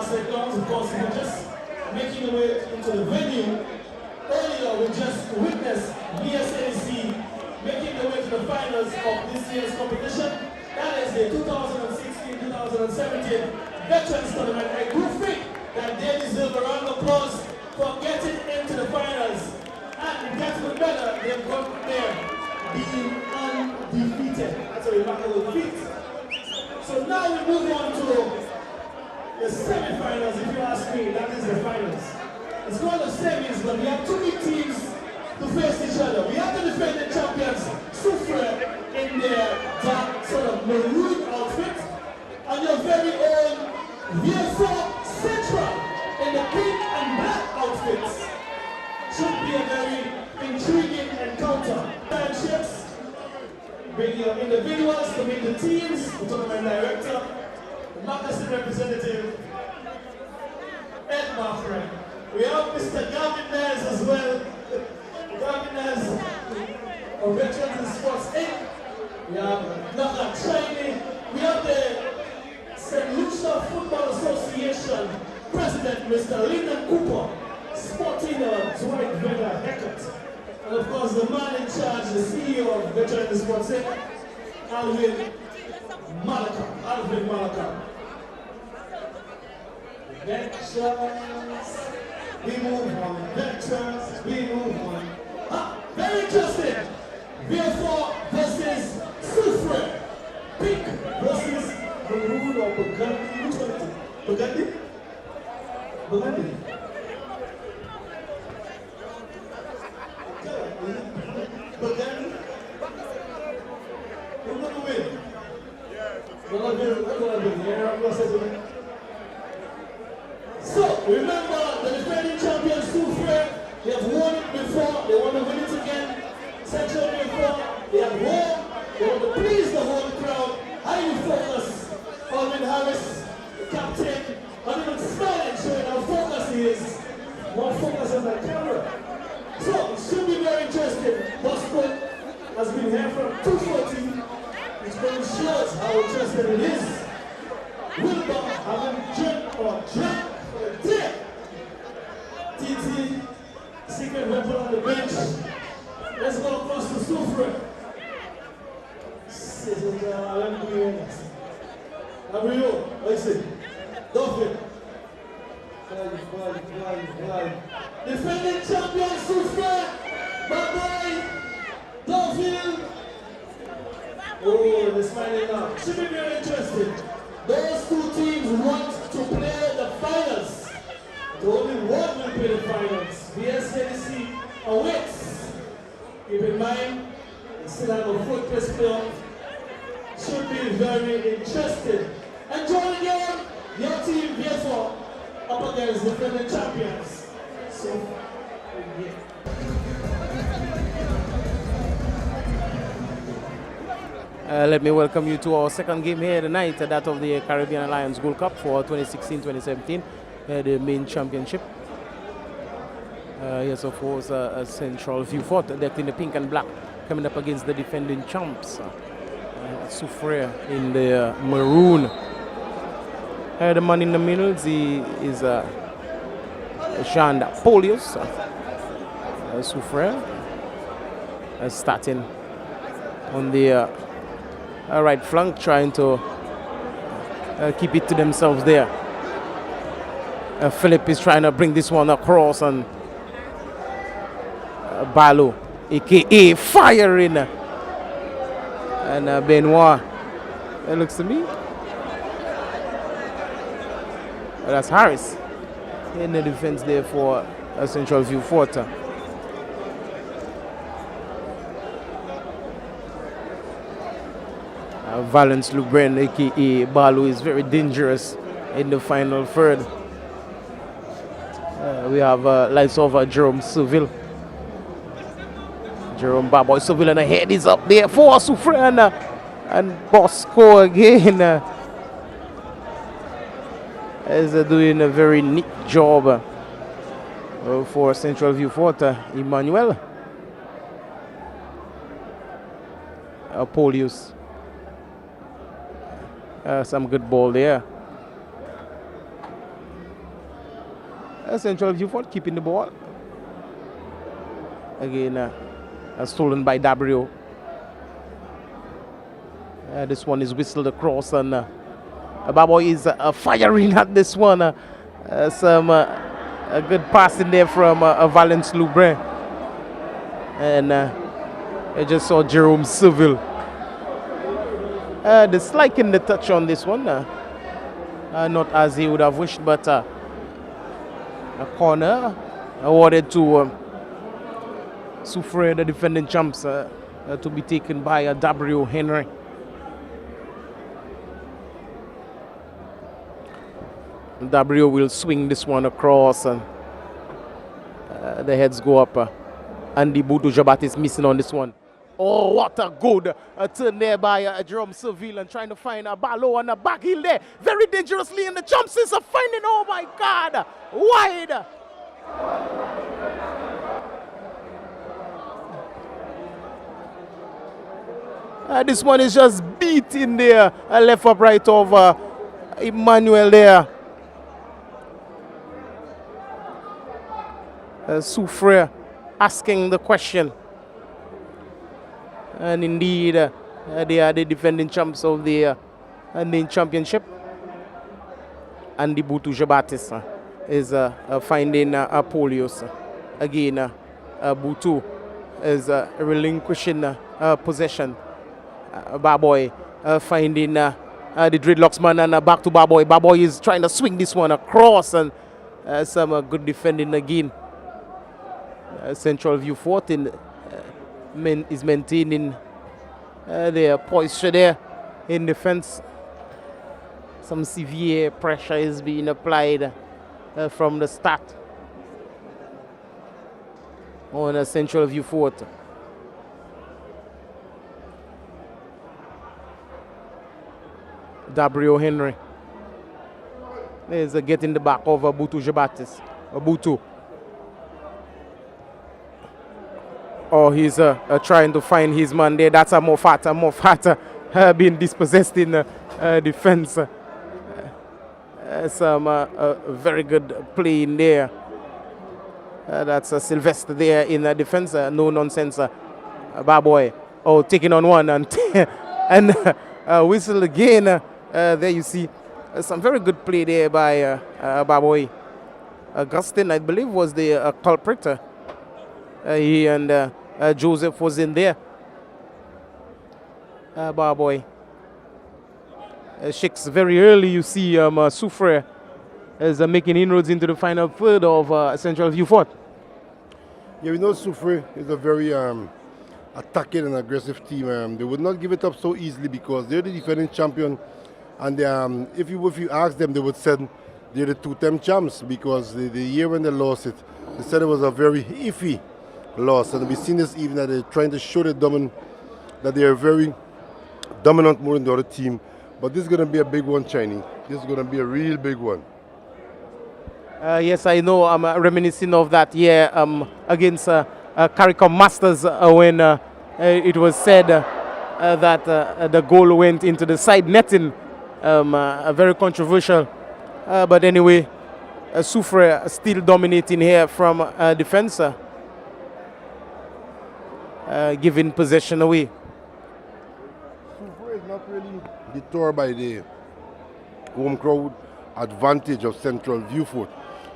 seconds. Of course, we're just making our way into the venue. Earlier, we just witnessed VSAC making their way to the finals of this year's competition. That is the 2016-2017 Veterans Tournament. I do think that they deserve a round of applause for getting into the finals. And that's the better, they've gone there being undefeated. That's a remarkable feat. So now we move on to the semi-finals, if you ask me. That is the finals. It's called the semis, but we have two big teams to face each other. We have the defending champions, Sufrir, in their dark sort of maroon outfit, and your very own VIEUX Central in the pink and black outfits. Should be a very intriguing encounter. Friendships, bring your individuals to meet the teams, the tournament director, the magazine representative, Ed Marfred. We have Mr. Gavin Nez as well. Gavin Nez of Veterans in Sports Inc. We have Naka Chiney. We have the St. Lucia Football Association President, Mr. Lyndon Cooper, sporting a Dwight Vega haircut. And of course, the man in charge, the CEO of Veterans in Sports Inc., Alvin Malaka. Veterans. We move on, veterans, we move on. Very interesting. VIEUX versus Sufrir. Pink versus maroon or burgundy. Which one is it? Burgundy? Burgundy. Burgundy? Who's going to win? Who's going to win? Yeah, I'm going to say something. So, remember, the defending champion Sufrir, they have won it before, they want to win it again. Central before, they have won, they want to please the whole crowd. Highly focused. Alvin Harris, the captain, not even smiling, showing how focused he is. More focus on the camera. So, it should be very interesting. Boston has been here from 2:40, which really shows how interested it is. Wilbur having drank TT, secret weapon on the bench. Let's go across to Sufrir. Gabriel, let's see. Dolphin. Defending champion Sufrir. Bye-bye. Dolphin. Oh, they're smiling now. Should be very interesting. Those two teams want to play the finals. Only one will play the finals. VSAC awaits. Keep in mind, they still have a foot press playoff. Should be very interesting. And joining your team, VIEUX, up against the defending champions. So, yeah. Let me welcome you to our second game here tonight, that of the Caribbean Alliance Gold Cup for 2016-2017, the main championship. Yes, of course, Central VIEUX decked in the pink and black, coming up against the defending champs, Sufrir in the maroon. The man in the middle is Jean Polius, Sufrir, starting on the right flank, trying to keep it to themselves there. Philip is trying to bring this one across, and Balo, aka firing, and Benoit. It looks to me. That's Harris in the defense there for Central VIEUX. Valence Lubren, aka Balo, is very dangerous in the final third. We have lights over Jerome Seville. Jerome Barboy Seville, and the head is up there for Sufrir, and Bosco again is doing a very neat job for Central VIEUX. Emmanuel Polius. Some good ball there. Central Viewfort keeping the ball. Again, stolen by Dabrio. This one is whistled across, and Baboy is firing at this one. A good pass in there from Valence Loubrain. And I just saw Jerome Seville disliking the touch on this one. Not as he would have wished, but a corner awarded to Sufrir, the defending champs, to be taken by Dabrio Henry. Dabrio will swing this one across, and the heads go up. Andy Boudou Jabat is missing on this one. Oh, what a good turn there by Jerome Seville, and trying to find a Barlow on the back heel there. Very dangerously, and the champs is finding, oh my God, wide. This one is just beat in there, left upright of Emmanuel there. Soufriere asking the question. And indeed, they are the defending champs of the main championship. Andy Boudou Jabatis is finding Polios. Again, Boudou is relinquishing possession. Baboy finding the dreadlocks man, and back to Baboy. Baboy is trying to swing this one across, and some good defending again. Central Viewfort is maintaining their posture there in defense. Some severe pressure is being applied from the start on Central Viewfort. Dabrio Henry is getting the back of Boudou Jabatis. Boudou. Oh, he's trying to find his man there. That's a Mofata being dispossessed in defense. Some very good play in there. That's Sylvester there in defense. No nonsense. Baboy. Oh, taking on one and whistle again. There you see some very good play there by Baboy. Augustine, I believe, was the culprit. He and Joseph was in there. Baboy shakes very early. You see Soufriere is making inroads into the final third of Central Viewfort. Yeah, we know Soufriere is a very attacking and aggressive team. They would not give it up so easily because they're the defending champion. And if you ask them, they would say they're the two-time champs, because the year when they lost it, they said it was a very iffy loss. And we've seen this even that they're trying to show that they are very dominant more than the other team. But this is going to be a big one, Chinese. This is going to be a real big one. Yes, I know. I'm reminiscing of that year against CARICOM Masters when it was said that the goal went into the side netting. Very controversial. But anyway, Soufriere still dominating here from defense, giving possession away. Soufriere is not really deterred by the home crowd advantage of Central Viewfort.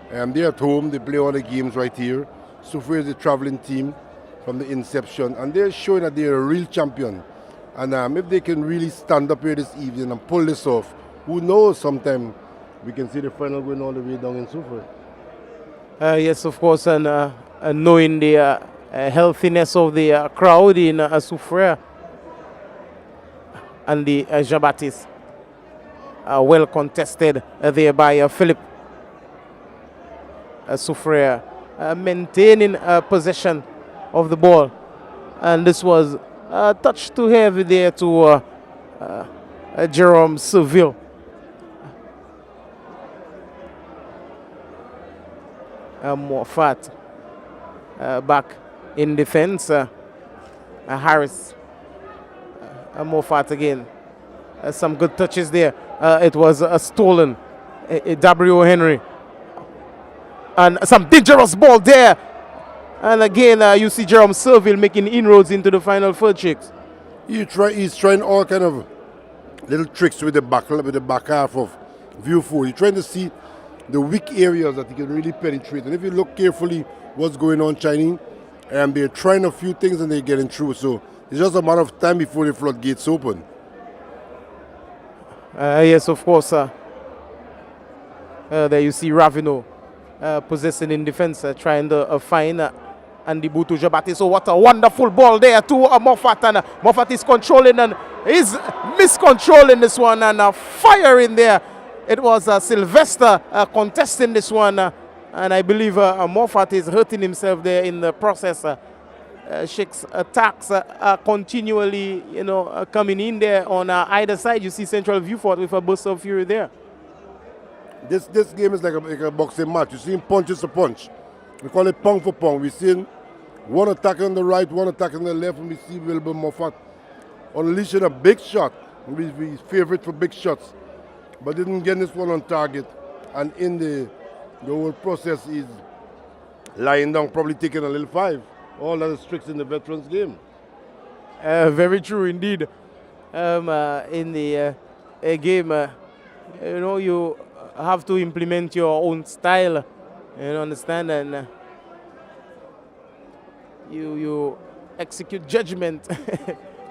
They're at home, they play all the games right here. Soufriere is a traveling team from the inception, and they're showing that they're a real champion. And if they can really stand up here this evening and pull this off, who knows, sometime we can see the final going all the way down in Soufriere. Yes, of course, and knowing the healthiness of the crowd in Soufriere and the Jabatis, well contested there by Philip. Soufriere maintaining possession of the ball, and this was a touch too heavy there to Jerome Seville. More fat back in defense. Harris more fat again. Some good touches there. It was stolen. Dabrio Henry. And some dangerous ball there. And again, you see Jerome Serville making inroads into the final third, Chicks. He's trying all kind of little tricks with the back half of view 4. He's trying to see the weak areas that he can really penetrate. And if you look carefully what's going on, Chinese, they're trying a few things and they're getting through. So it's just a matter of time before the floodgates open. Yes, of course. There you see Ravino possessing in defense, trying to find Andy Butu Jabati. So what a wonderful ball there to Moffat. And Moffat is controlling and is miscontrolling this one and fire in there. It was Sylvester contesting this one. And I believe Moffat is hurting himself there in the process. Sheik's attacks are continually, coming in there on either side. You see Central Viewfort with a burst of fury there. This game is like a boxing match. You see him punch is a punch. We call it pound for pound. We see one attack on the right, one attack on the left, and we see Wilbur Moffat unleashing a big shot. He's favorite for big shots, but didn't get this one on target. And in the whole process, he's lying down, probably taking a little 5. All that is tricks in the veterans game. Very true indeed. In the game, you have to implement your own style. You understand, and you execute judgment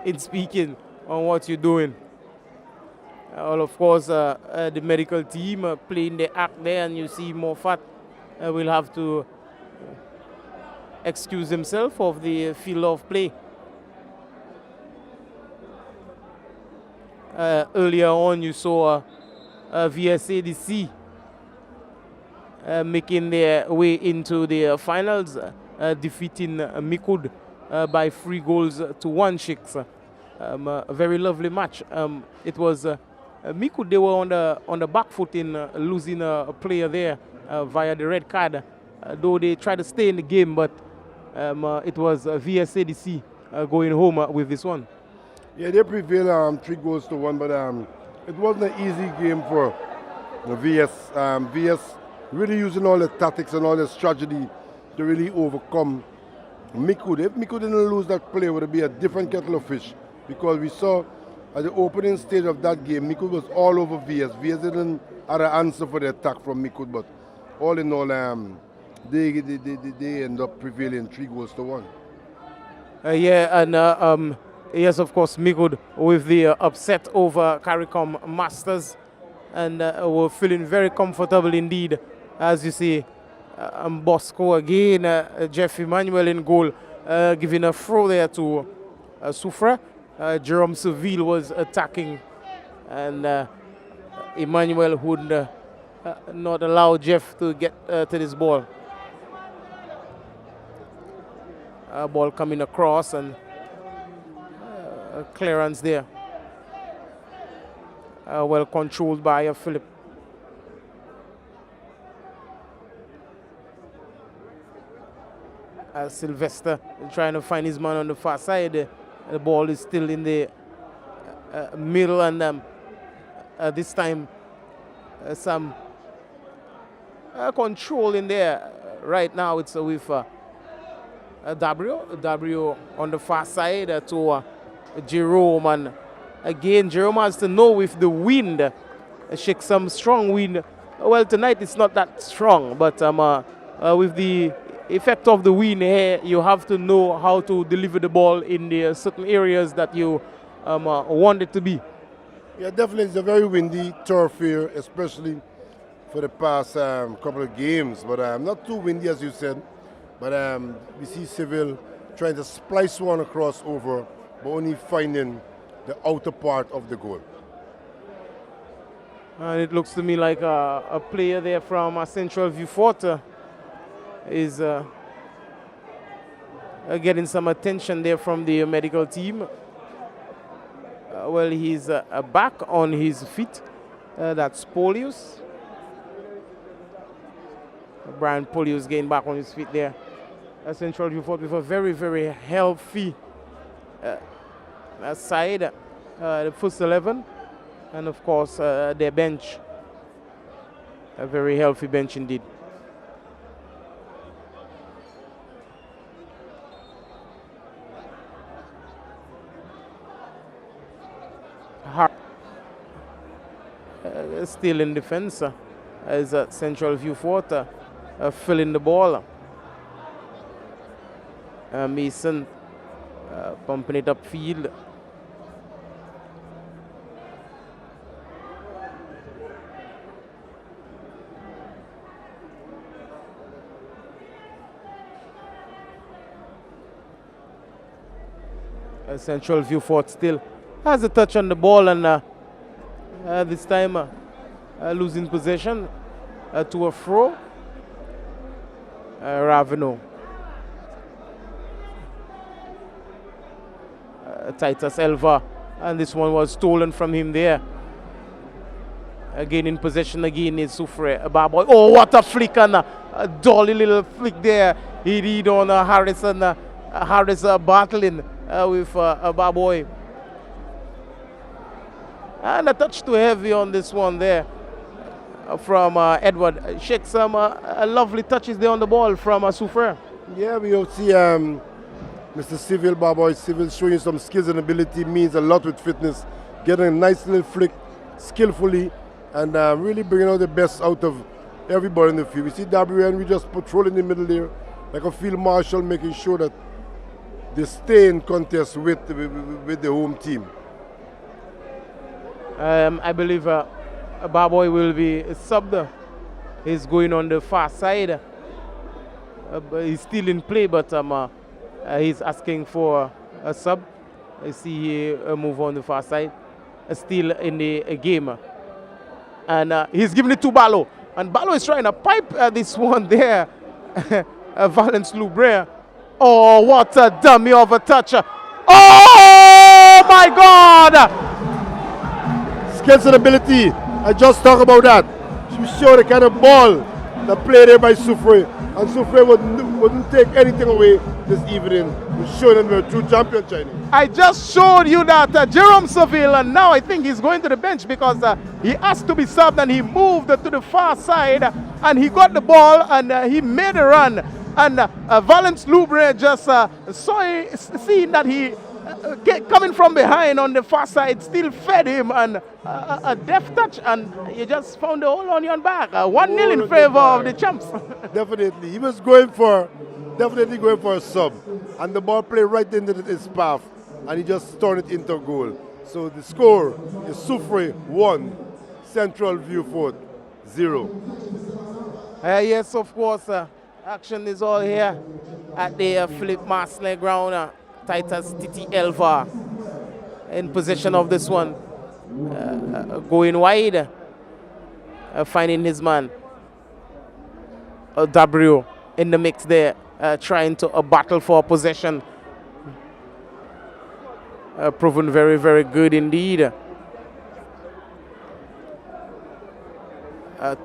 in speaking on what you're doing. Of course, the medical team playing the act there, and you see Moffat will have to excuse himself of the field of play. Earlier on, you saw VSADC making their way into the finals, defeating Mikud by 3-1, Sheiks. A very lovely match. It was Mikud, they were on the back foot in losing a player there via the red card, though they tried to stay in the game, but it was VSADC going home with this one. Yeah, they prevailed 3-1, but it wasn't an easy game for VS. VS really using all the tactics and all the strategy to really overcome Mikud. If Mikud didn't lose that play, it would be a different kettle of fish, because we saw at the opening stage of that game, Mikud was all over VS. VS didn't have an answer for the attack from Mikud, but all in all, they end up prevailing 3-1. Yeah, and yes, of course, Mikud with the upset over CARICOM Masters, and we're feeling very comfortable indeed. As you see, Bosco again, Jeff Emmanuel in goal, giving a throw there to Soufrire. Jerome Serville was attacking, and Emmanuel would not allow Jeff to get to this ball. Ball coming across, and clearance there. Well controlled by Philip. Sylvester trying to find his man on the far side. The ball is still in the middle, and this time some control in there. Right now it's with Dabrio on the far side to Jerome, and again Jerome has to know with the wind, shake some strong wind. Well, tonight it's not that strong, but with the effect of the wind here, you have to know how to deliver the ball in the certain areas that you want it to be. Yeah, definitely it's a very windy turf here, especially for the past couple of games, but not too windy as you said. But we see Seville trying to splice one across over, but only finding the outer part of the goal. And it looks to me like a player there from Central Viewfort is getting some attention there from the medical team. Well, he's back on his feet. That's Polius. Brian Polius getting back on his feet there. Central Viewfort with a very, very healthy side. The first 11. And of course, their bench. A very healthy bench indeed. still in defense as Central Viewfort filling the ball. Mason pumping it upfield. Central Viewfort still has a touch on the ball, and this time losing possession to a throw. Ravenel. Titus Elva, and this one was stolen from him there. Again in possession again is Sufrir. A bad boy. Oh, what a flick, and a dolly little flick there. He did on Harrison. Harris battling with a bad boy. And a touch too heavy on this one there from Edward. Shake some lovely touches there on the ball from Sufrir. Yeah, we will see Mr. Civil, Barboy Civil showing some skills and ability, means a lot with fitness, getting a nice little flick skillfully, and really bringing out the best out of everybody in the field. We see WN, we just patrol in the middle there, like a field marshal, making sure that they stay in contest with the home team. I believe Barboy will be subbed. He's going on the far side. But he's still in play, but he's asking for a sub. I see a move on the far side. Still in the game. And he's giving it to Ballo. And Ballo is trying to pipe this one there. Valence Loubre. Oh, what a dummy of a touch. Oh, my God! Skills and ability. I just talked about that. She showed the kind of ball that played there by Sufrir. And Sufrir wouldn't take anything away this evening. We're showing them we're a true champion, Chinese. I just showed you that Jerome Seville, and now I think he's going to the bench because he asked to be subbed, and he moved to the far side, and he got the ball, and he made a run. And Valence Loubre just seeing that he coming from behind on the far side, still fed him, and a deft touch, and he just found the whole onion back. 1-0 in favor of the champs. Definitely. He was definitely going for a sub. And the ball played right into his path, and he just turned it into a goal. So the score is Sufrir 1, Central Viewfort 0. Yes, of course. Action is all here at the Philip Marsley ground. Titus Titi Elva in possession of this one. Going wide. Finding his man. W in the mix there. Trying to battle for possession. Proven very, very good indeed.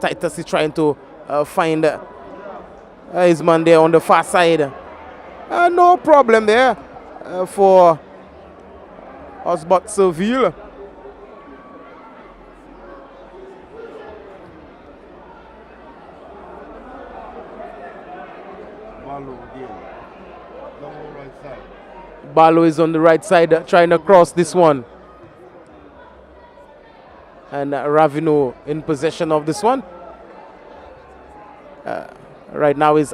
Titus is trying to find his man there on the far side. No problem there for Osbot Seville. Barlow is on the right side trying to cross this one. And Ravino in possession of this one. Right now is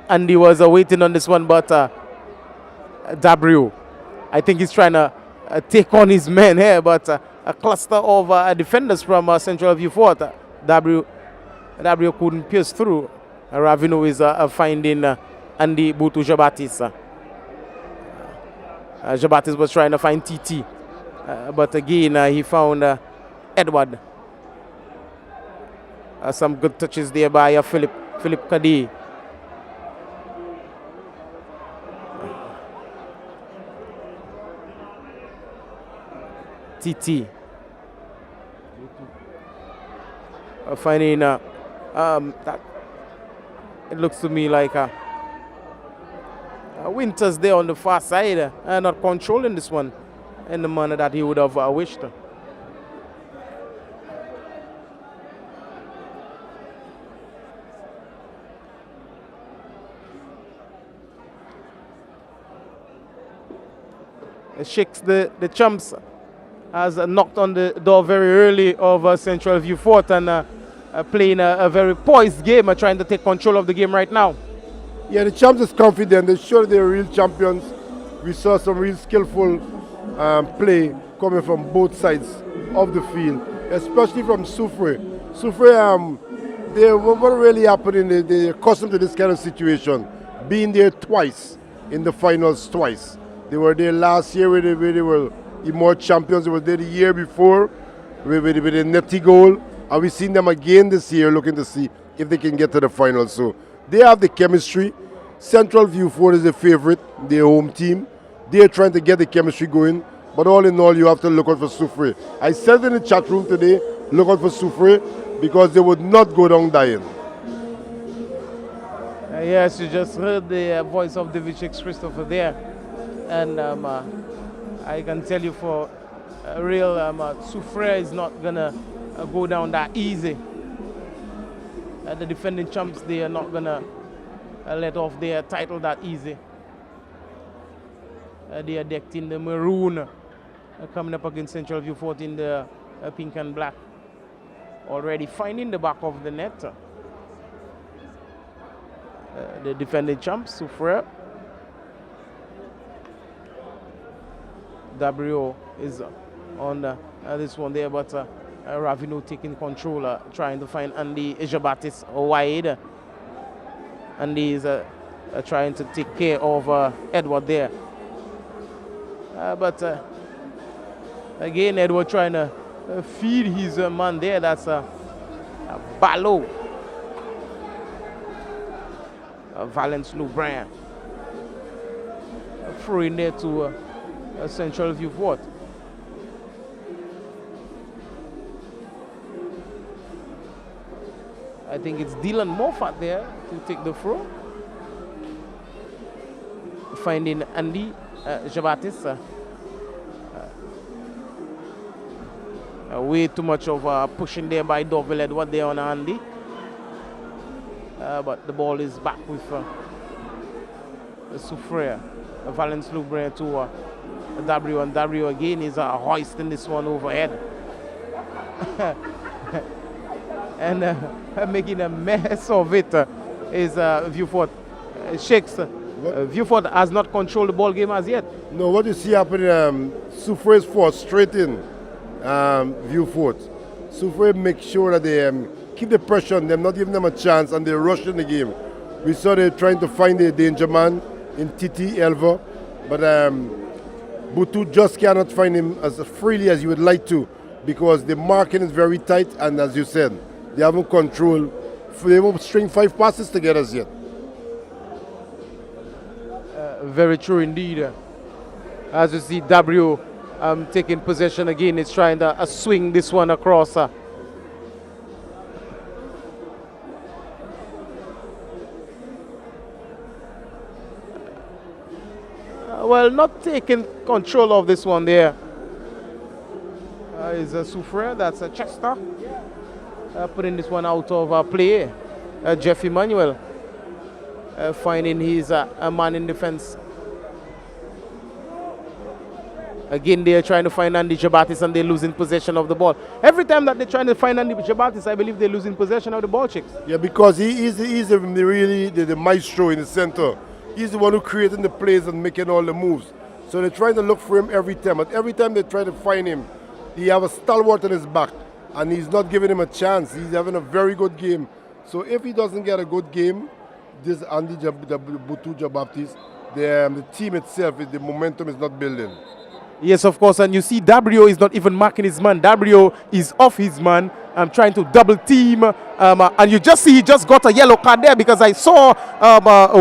Andy was waiting on this one, but W, I think he's trying to take on his men here, but a cluster of defenders from Central Viewfort. W couldn't pierce through. Ravino is finding Andy Butu Jabatis. Jabatis was trying to find TT, but again he found Edward. Some good touches there by Philip Kadi. TT. Finding that it looks to me like Winters there on the far side, not controlling this one in the manner that he would have wished. It shakes the champs has knocked on the door very early of Central View Fort and playing a very poised game, trying to take control of the game right now. Yeah, the champs is confident. They show they're real champions. We saw some real skillful play coming from both sides of the field, especially from Sufrir. Sufrir, what really happened, they're accustomed to this kind of situation, being there twice in the finals twice. They were there last year where they were emerged champions. They were there the year before with a netty goal. And we've seen them again this year looking to see if they can get to the finals. So they have the chemistry. Central View Fort is the favorite, their home team. They're trying to get the chemistry going. But all in all, you have to look out for Sufrir. I said in the chat room today, look out for Sufrir because they would not go down dying. Yes, you just heard the voice of the VIEUX Christopher there. And I can tell you for real, Sufrir is not going to go down that easy. The defending champs, they are not going to let off their title that easy. They are decked in the maroon, coming up against Central View Fort in the pink and black. Already finding the back of the net. The defending champs, Sufrir. W is on this one there, but Ravino taking control, trying to find Andy Jabatis wide. Andy is trying to take care of Edward there. But again, Edward trying to feed his man there. That's Balo. Valence Loubrand. Throw in there to Central View Fort. I think it's Dylan Moffat there to take the throw. Finding Andy Jabatis. Way too much of pushing there by Dorville Edward there on Andy. But the ball is back with Sufrir. Valence Loubrand to W, and W again is hoisting this one overhead. And making a mess of it is View Fort. Shakes. View Fort has not controlled the ball game as yet. No, what you see happening, Sufrir is frustrating View Fort. Sufrir make sure that they keep the pressure on them, not giving them a chance, and they're rushing the game. We saw they're trying to find a danger man in Titi Elva, but Butu just cannot find him as freely as you would like to because the marking is very tight, and as you said, they haven't controlled. They haven't string 5 passes together as yet. Very true indeed. As you see, W taking possession again. It's trying to swing this one across. Well, not taking control of this one there. Is a Sufrir, that's a Chester. Putting this one out of play. Jeff Emmanuel finding his a man in defense. Again, they're trying to find Andy Jabatis and they're losing possession of the ball. Every time that they're trying to find Andy Jabatis, I believe they're losing possession of the ball, chicks. Yeah, because he's really the maestro in the center. He's the one who creating the plays and making all the moves. So they're trying to look for him every time. But every time they try to find him, he have a stalwart on his back. And he's not giving him a chance. He's having a very good game. So if he doesn't get a good game, this Andy Butu Jabaptiste, the team itself, the momentum is not building. Yes, of course, and you see Dabrio is not even marking his man. Dabrio is off his man. I'm trying to double team. And you just see he just got a yellow card there because I saw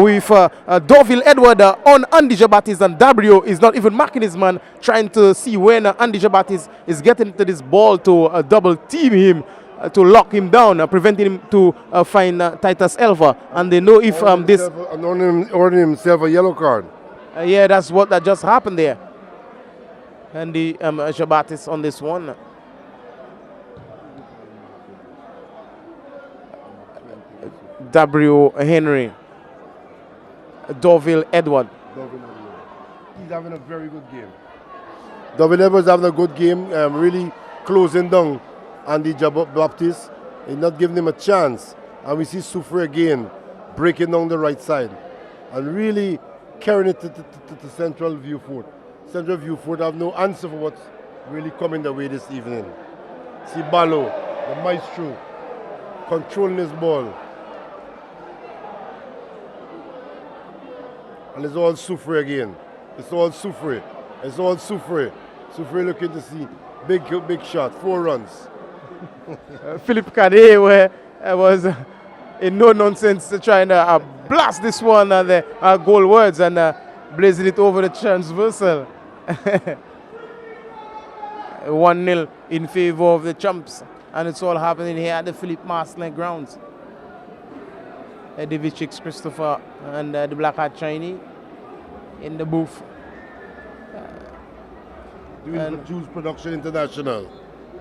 with Dorville Edward on Andy Jabatis, and Dabrio is not even marking his man, trying to see when Andy Jabatis is getting to this ball to double team him, to lock him down, preventing him to find Titus Elva. And they know if this... Ordering himself a yellow card. Yeah, that's what that just happened there. Andy Jabatis on this one. W. Henry. Dorville Edward. He's having a very good game. David was having a good game, really closing down Andy Baptiste. He's not giving him a chance. And we see Sufrir again breaking down the right side and really carrying it to Central View Fort. Central View Fort have no answer for what's really coming their way this evening. See Balo, the maestro, controlling his ball. And it's all Sufrir again. It's all Sufrir. It's all Sufrir. Sufrir looking to see big shot, 4 runs. Philip Cadet was in no nonsense trying to blast this one at the goal words and blazing it over the transversal. 1-0 in favor of the Chumps, and it's all happening here at the Philip Marsland grounds. David Chicks Christopher and the Black Hat Chinese in the booth. Jules Production International.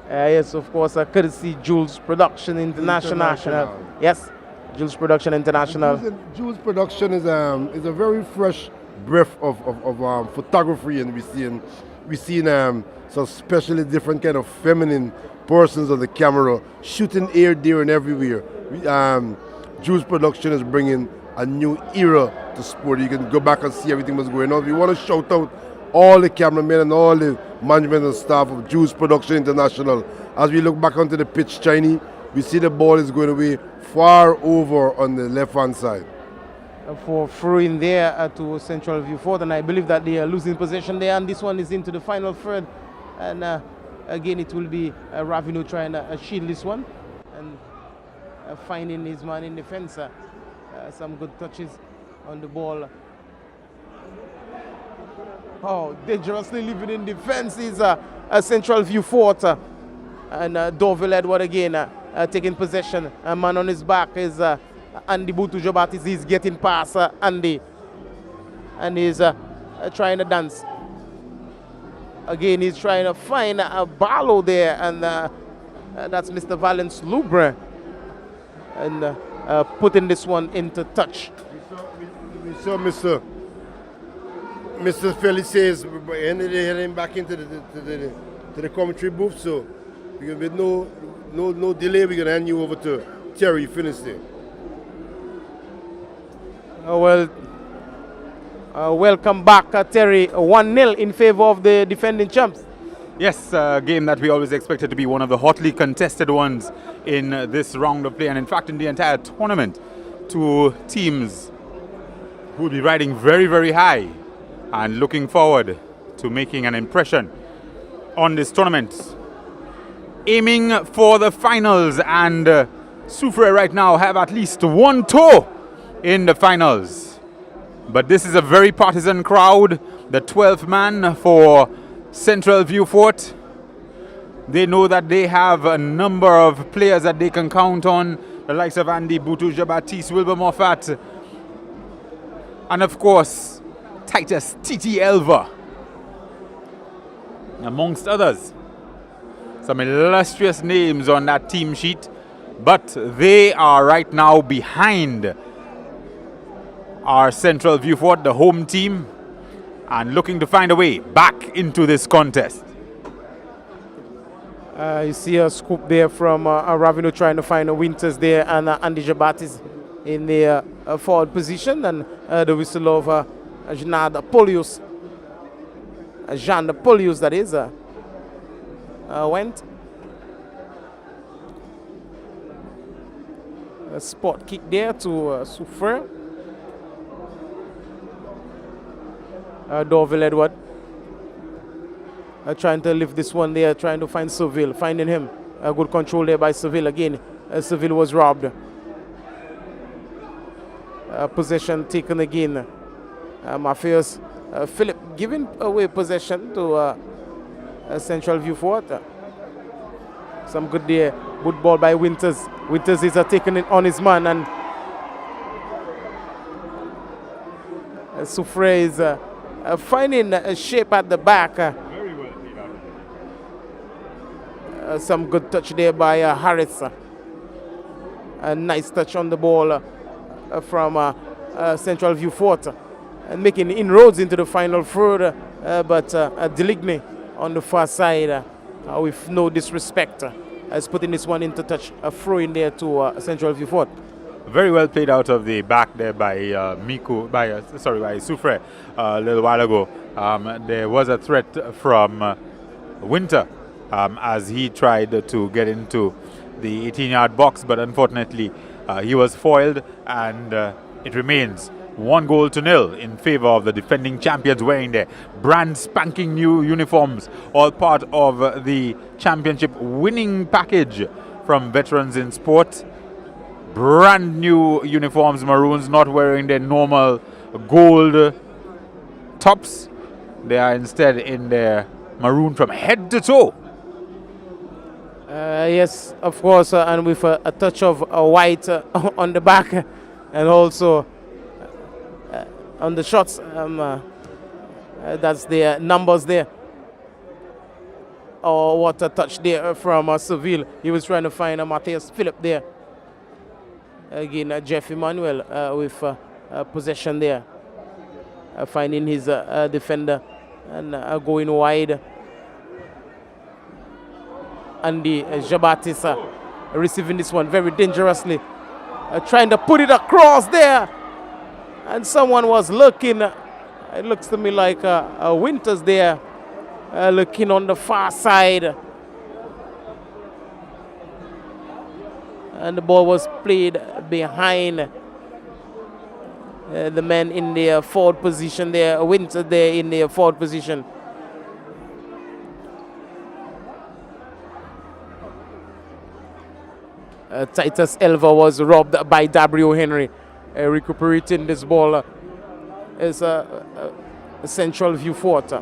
Yes, of course, courtesy Jules Production International. Yes, Jules Production International. Jules Production is a very fresh breath of photography, and we're seeing some especially different kind of feminine persons on the camera shooting here, there, and everywhere. Jules Production is bringing a new era to sport. You can go back and see everything that's going on. We want to shout out all the cameramen and all the management and staff of Jules Production International. As we look back onto the pitch, Chinese, we see the ball is going away far over on the left-hand side. For throwing there to Central View Fort, and I believe that they are losing possession there, and this one is into the final third. And again, it will be Ravino trying to shield this one and finding his man in defense. Some good touches on the ball. Oh, dangerously living in defense is a Central View Fort. And Dorville Edward again taking possession. A man on his back is Andy Butujobatis. He's getting past Andy. And he's trying to dance. Again, he's trying to find a Barlow there. And that's Mr. Valence Lubre. And putting this one into touch. We saw Mr. Felices heading back into the commentary booth, so with no delay, we're going to hand you over to Terry. Finish there. Welcome back, Terry. 1-0 in favor of the defending champs. Yes, a game that we always expected to be one of the hotly contested ones in this round of play, and in fact in the entire tournament. Two teams who will be riding very, very high and looking forward to making an impression on this tournament. Aiming for the finals, and Sufrir right now have at least one toe in the finals. But this is a very partisan crowd. The 12th man for Central View Fort. They know that they have a number of players that they can count on. The likes of Andy Butuja-Baptiste, Wilbur Moffat, and of course Titus Titi Elva, amongst others. Some illustrious names on that team sheet, but they are right now behind our Central View Fort, the home team, and looking to find a way back into this contest. You see a scoop there from Ravino trying to find a Winters there, and Andy Jabatis in the forward position, and the whistle of Jean de Polius, that is, went. A spot kick there to Sufrir. Dorville Edward trying to lift this one there, trying to find Seville, finding him. A good control there by Seville again. Seville was robbed. Possession taken again. Matthias Philip giving away possession to Central View Fort. Some good there. Good ball by Winters. Winters is taking it on his man, and Sufrir is finding a shape at the back. Very well played. Some good touch there by Harris. A nice touch on the ball from Central View Fort, and making inroads into the final third, but Deligny on the far side with no disrespect. Is putting this one into touch, a throw in there to Central View Fort. Very well played out of the back there by Sufrir a little while ago. There was a threat from Winter as he tried to get into the 18-yard box, but unfortunately he was foiled, and it remains 1-0 in favor of the defending champions, wearing their brand spanking new uniforms, all part of the championship winning package from Veterans in Sport. Brand new uniforms, maroons, not wearing their normal gold tops. They are instead in their maroon from head to toe. Yes, of course, and with a touch of white on the back, and also on the shots. That's the numbers there. Oh, what a touch there from Seville. He was trying to find Matthias Philip there. Again, Jeff Emmanuel with possession there. Finding his defender and going wide. Andy Jabatis receiving this one very dangerously. Trying to put it across there. And someone was looking. It looks to me like Winters there. Looking on the far side. And the ball was played behind the man in the forward position there. Winter there in the forward position. Titus Elva was robbed by Dabrio Henry. Recuperating this ball is a Central View Fort.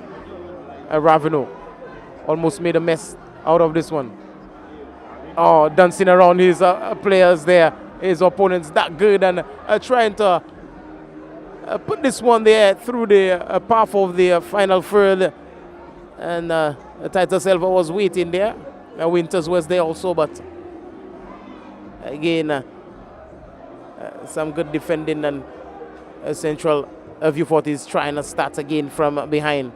Ravino almost made a mess out of this one. Oh, dancing around his players there. His opponents that good, and trying to put this one there through the path of the final third. And Titus Elva was waiting there. Winters was there also, but again, some good defending, and Central View Fort is trying to start again from behind.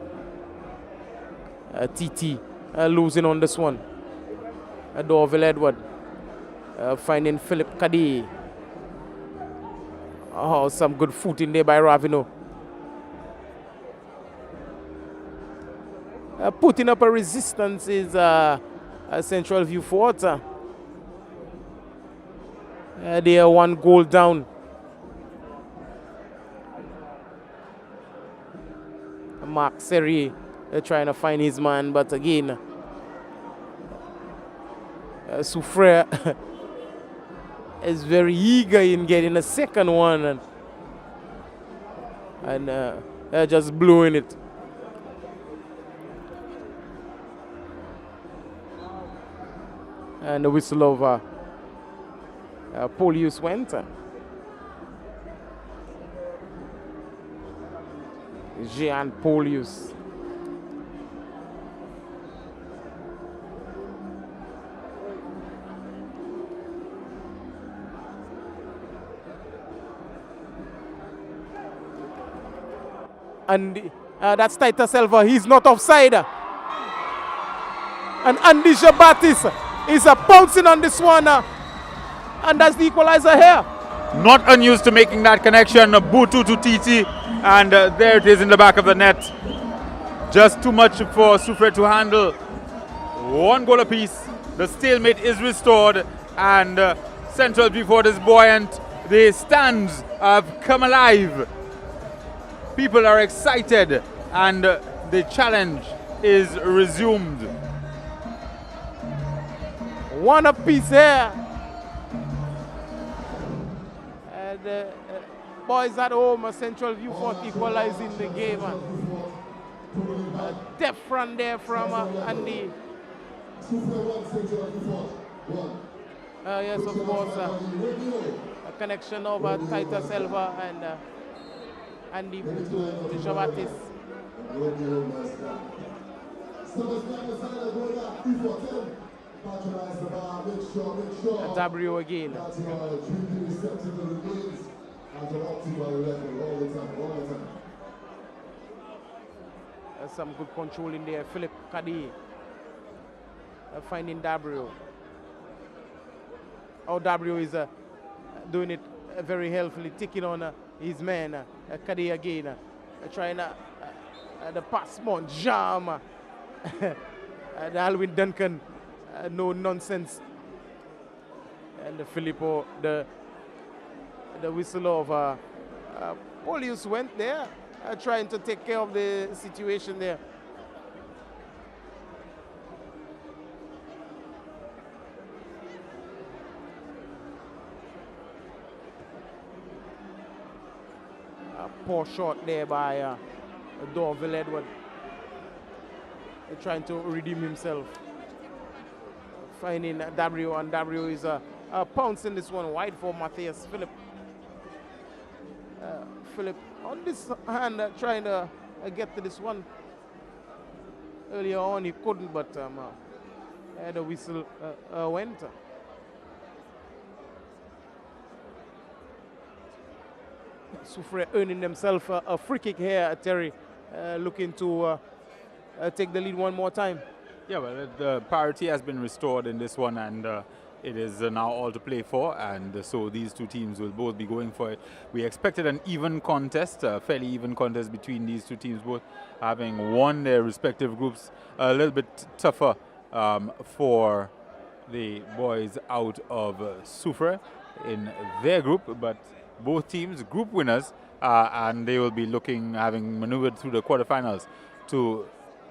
TT losing on this one. Dorville Edward finding Philip Kadi. Oh, some good foot in there by Ravino. Putting up a resistance is Central View Fort. They are 1 goal down. Mark Seri trying to find his man, but again, Soufriere is very eager in getting a second one, and just blowing it. And the whistle of Polius went. Jean Polius. And that's Titus Elva. He's not offside. And Andy Jabatis is bouncing on this one. And that's the equalizer here. Not unused to making that connection. Butu to TT. And there it is in the back of the net. Just too much for Sufrir to handle. 1 goal apiece. The stalemate is restored. And Central View Fort is buoyant. The stands have come alive. People are excited, and the challenge is resumed. 1 apiece here. And boys at home, Central View Fort equalizing the game. Deft run there from Andy. Yes, of course. A connection over Titus Elva and Andy Butu Jabatis. Dabrio again. Some good control in there. Philip Kadi finding Dabrio. Oh, Dabrio is doing it very healthily, taking on his man. Kadi again, trying the pass, jam. And Alwyn Duncan, no nonsense. And the Filippo, the whistle of Polius went there, trying to take care of the situation there. A poor shot there by Dorville Edward, trying to redeem himself. Finding Dabrio, and Dabrio is pouncing this one wide for Matthias Philip. Philip on this hand trying to get to this one. Earlier on he couldn't, but the whistle went. Sufrir earning themselves a free kick here, Terry, looking to take the lead one more time. Yeah, well, the parity has been restored in this one, and it is now all to play for, and so these two teams will both be going for it. We expected an even contest, a fairly even contest between these two teams, both having won their respective groups. A little bit tougher for the boys out of Sufrir in their group, but both teams group winners, and they will be having maneuvered through the quarterfinals to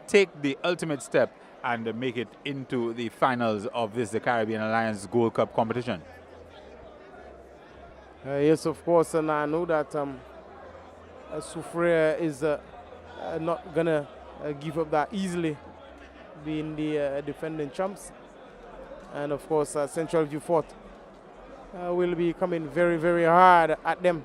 take the ultimate step and make it into the finals of the Caribbean Alliance Gold Cup competition. Yes, of course, and I know that Sufrir is not gonna give up that easily, being the defending champs. And of course, Central View Fort will be coming very, very hard at them.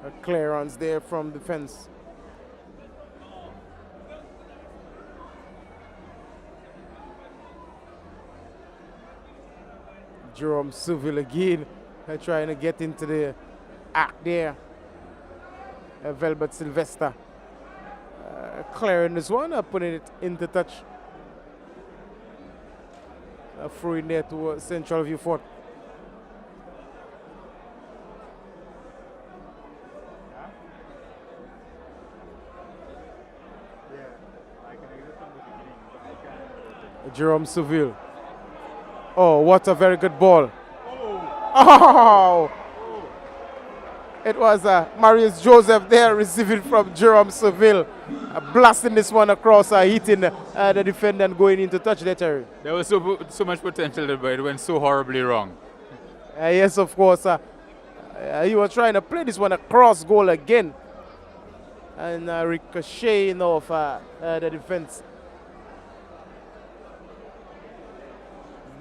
A clearance there from defense. Jerome Seville again trying to get into the act there. Velbert Sylvester clearing this one, putting it into touch. Throw in there to Central View Fort. Jerome Seville. Oh, what a very good ball. Oh! It was Marius Joseph there receiving from Jerome Seville, blasting this one across, hitting the defender and going into touch there, Terry. There was so much potential there, but it went so horribly wrong. Yes, of course. He was trying to play this one across goal again, and ricocheting off the defense.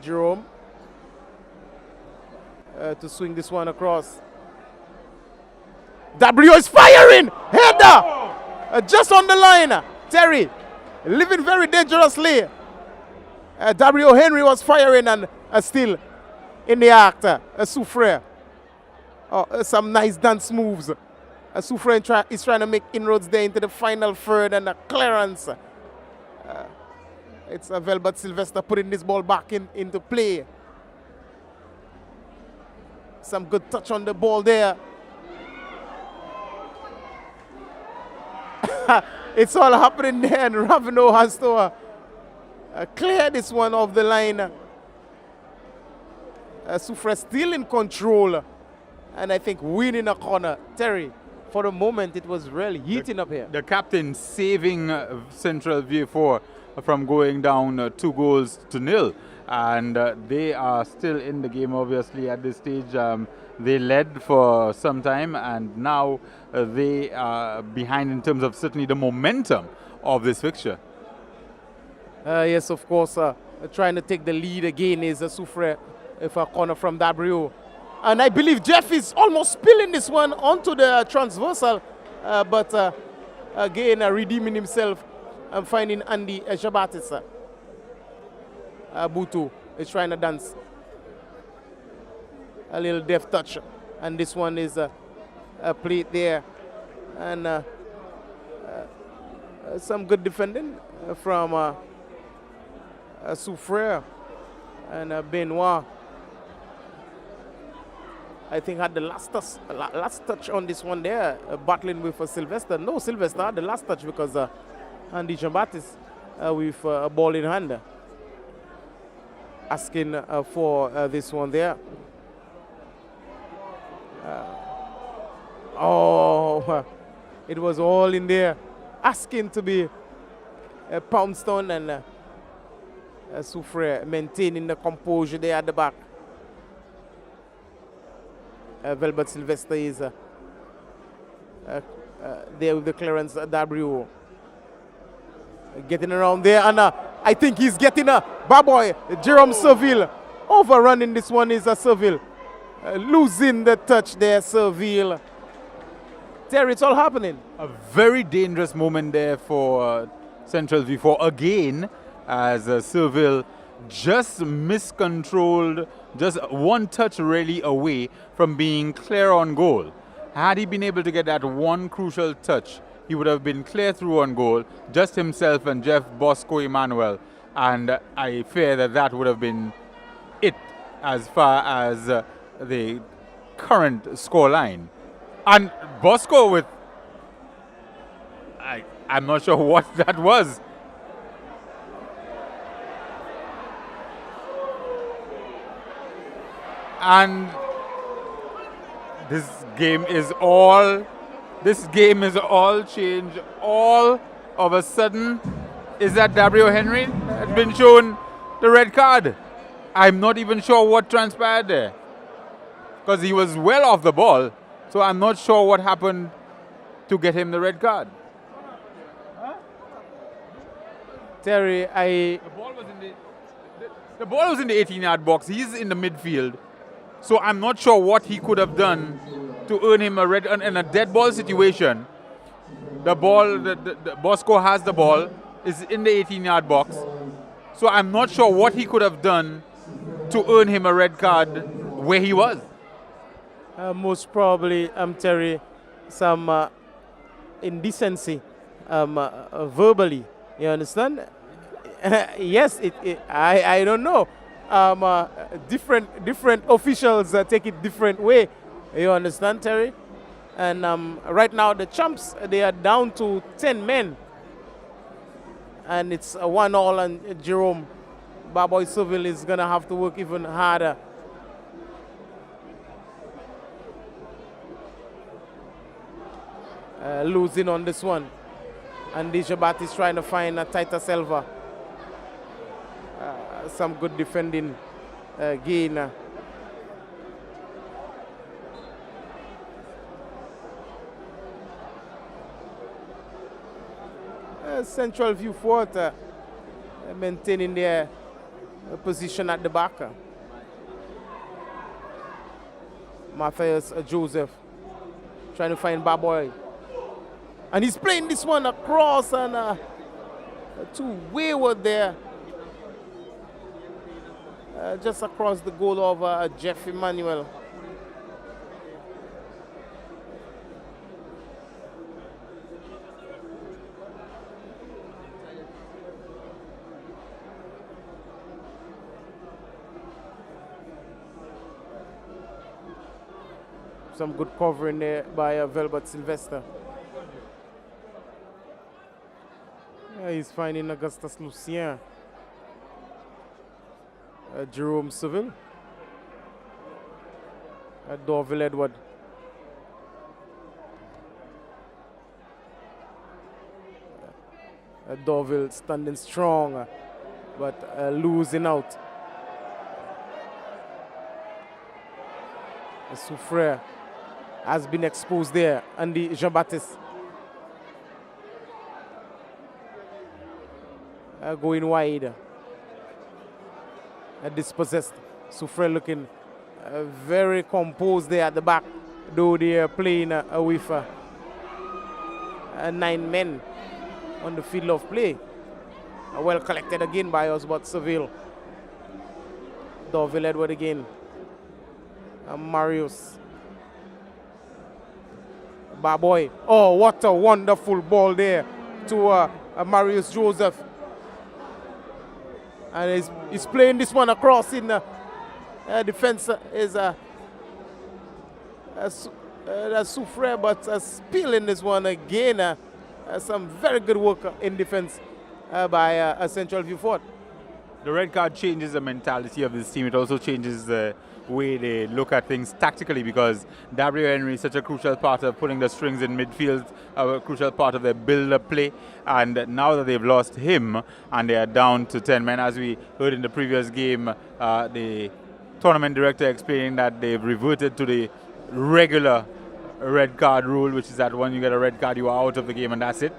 Jerome to swing this one across. Dabrio is firing! Header! Just on the line. Terry living very dangerously. Dabrio Henry was firing and still in the act. Sufrir. Some nice dance moves. Sufrir is trying to make inroads there into the final third, and a clearance. It's Velbert Sylvester putting this ball back into play. Some good touch on the ball there. It's all happening there, and Ravino has to clear this one off the line. Sufrir still in control, and I think winning a corner. Terry, for the moment, it was really heating up here. The captain saving Central VIEUX from going down 2-0, and they are still in the game, obviously, at this stage. They led for some time, and now they are behind in terms of certainly the momentum of this fixture. Yes, of course, trying to take the lead again is Sufrir, if a corner from Dabrio. And I believe Jeff is almost spilling this one onto the transversal, but again redeeming himself and finding Andy Jabatis. Butu is trying to dance. A little deft touch. And this one is a plate there. And some good defending from Soufrire and Benoit. I think had the last touch on this one there, battling with Sylvester. No, Sylvester had the last touch because Andy Jean-Baptiste with a ball in hand, asking for this one there. It was all in there, asking to be pounced on, and Soufrire maintaining the composure there at the back. Velbert Sylvester is there with the clearance. W getting around there, and I think he's getting a boy Jerome Serville overrunning. This one is a Serville losing the touch there. Serville. Terry, it's all happening. A very dangerous moment there for Central V4 again, as Serville just miscontrolled, just one touch really away from being clear on goal. Had he been able to get that one crucial touch, he would have been clear through on goal, just himself and Jeff Bosco Emmanuel, and I fear that that would have been it as far as the current score line. And Bosco with, I'm not sure what that was. And this game is all changed all of a sudden. Is that Gabriel Henry has been shown the red card? I'm not even sure what transpired there, because he was well off the ball, so I'm not sure what happened to get him the red card. Terry, the ball was in the 18-yard box. He's in the midfield. So I'm not sure what he could have done to earn him a red. In a dead ball situation, the ball, the Bosco has the ball, is in the 18-yard box. So I'm not sure what he could have done to earn him a red card where he was. Most probably, Terry, some indecency verbally. You understand? Yes, I don't know. Different officials take it different way. You understand, Terry? And right now the champs, they are down to 10 men, and it's 1-1, and Jerome Barboy Serville is gonna have to work even harder. Losing on this one, and Dijabat is trying to find a tighter Silva. Some good defending gain. Central View Fort maintaining their position at the back. Matthias Joseph trying to find Baboy. And he's playing this one across, and too wayward there. Just across the goal of Jeff Emmanuel. Some good covering there by Velbert Sylvester. He's finding Augustus Lucien. Jerome Serville. Dorville Edward. Dorville standing strong, but losing out. Soufrire has been exposed there. Andy Jean-Baptiste going wide. Dispossessed. Soufrire looking very composed there at the back, though they are playing with 9 men on the field of play. Well collected again by us, but Seville. Dorville Edward again. Marius. Barboy. Oh, what a wonderful ball there to Marius Joseph. And he's playing this one across in defense is Sufrir, but spilling this one again. Some very good work in defense by Central View Fort. The red card changes the mentality of this team. It also changes the way they look at things tactically, because W. Henry is such a crucial part of putting the strings in midfield, a crucial part of their build-up play. And now that they've lost him and they are down to 10 men, as we heard in the previous game, the tournament director explaining that they've reverted to the regular red card rule, which is that when you get a red card, you are out of the game and that's it.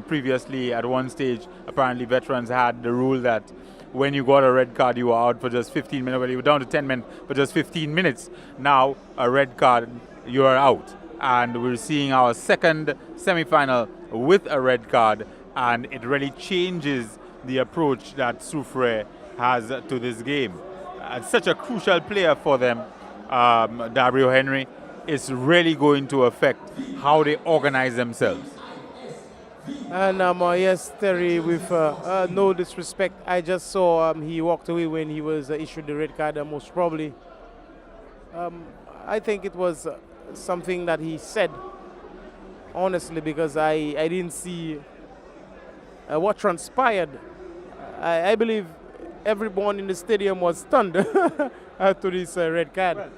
Previously, at one stage, apparently veterans had the rule that when you got a red card, you were out for just 15 minutes. Well, you were down to 10 men for just 15 minutes. Now, a red card, you are out. And we're seeing our second semi-final with a red card, and it really changes the approach that Sufrir has to this game. Such a crucial player for them, W. Henry, is really going to affect how they organize themselves. And yes, Terry, with no disrespect, I just saw he walked away when he was issued the red card, most probably. I think it was something that he said, honestly, because I didn't see what transpired. I believe everyone in the stadium was stunned to this red card. Well,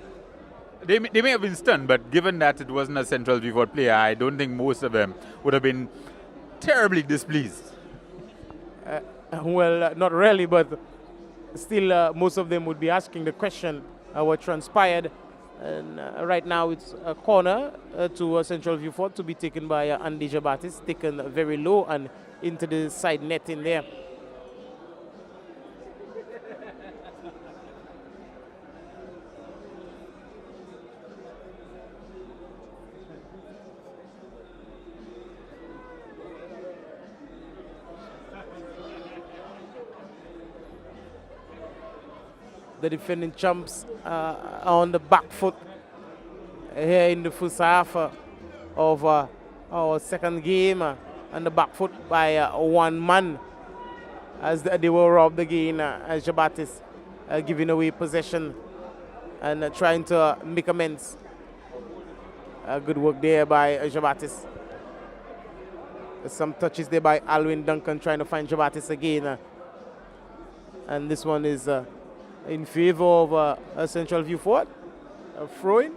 they may have been stunned, but given that it wasn't a Central Viewport player, I don't think most of them would have been terribly displeased. Well, not really, but still most of them would be asking the question what transpired. And right now it's a corner to Central Viewport to be taken by Andy Jabatis, taken very low and into the side net in there. The defending champs on the back foot here in the first half of our second game, on the back foot by one man as they were robbed again, as Jabatis giving away possession and trying to make amends. Good work there by Jabatis. Some touches there by Alwyn Duncan trying to find Jabatis again. And this one is in favor of Central Viewport, throwing.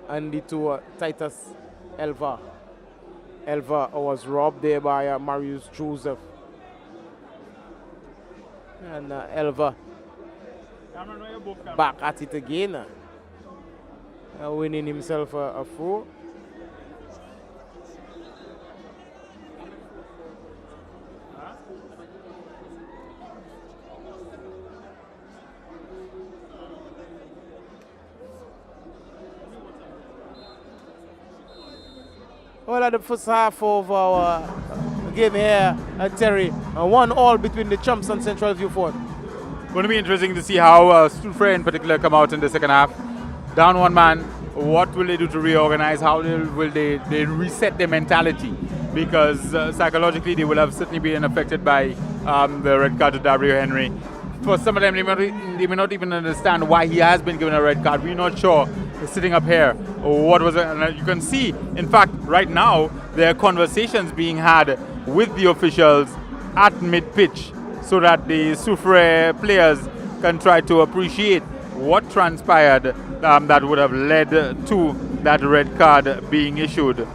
And to Titus Elva. Elva was robbed there by Marius Joseph. And Elva back at it again, winning himself a throw. Well, at the first half of our game here at Terry, 1-1 between the champs and Central Viewport. Going to be interesting to see how Sufrir in particular come out in the second half. Down one man, what will they do to reorganize? How will they reset their mentality? Because psychologically they will have certainly been affected by the red card to W. Henry. For some of them, they may not even understand why he has been given a red card. We're not sure. Sitting up here, what was it? And you can see, in fact, right now, there are conversations being had with the officials at mid-pitch so that the Sufrir players can try to appreciate what transpired that would have led to that red card being issued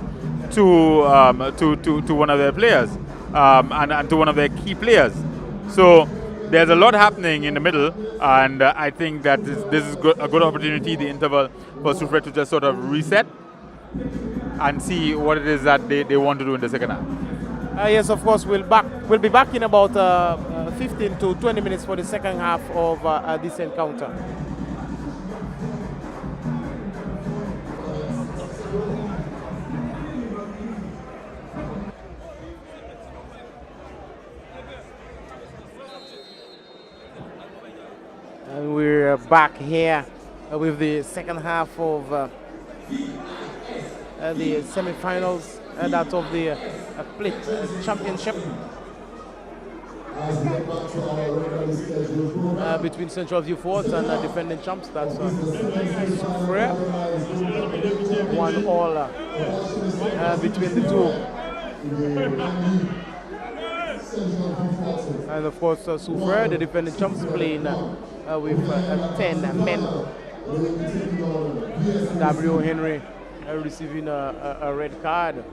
to one of their players and to one of their key players. So there's a lot happening in the middle, and I think that this is a good opportunity, the interval, for Sufrir to just sort of reset and see what it is that they want to do in the second half. Yes, of course, we'll be back in about 15 to 20 minutes for the second half of this encounter. And we're back here with the second half of the semi-finals, that of the split championship between Central View Fort and defending champs. That's Sufrir. 1-1 between the two. And of course, Sufrir, the defending champs, playing with 10 men. W. Henry receiving a red card.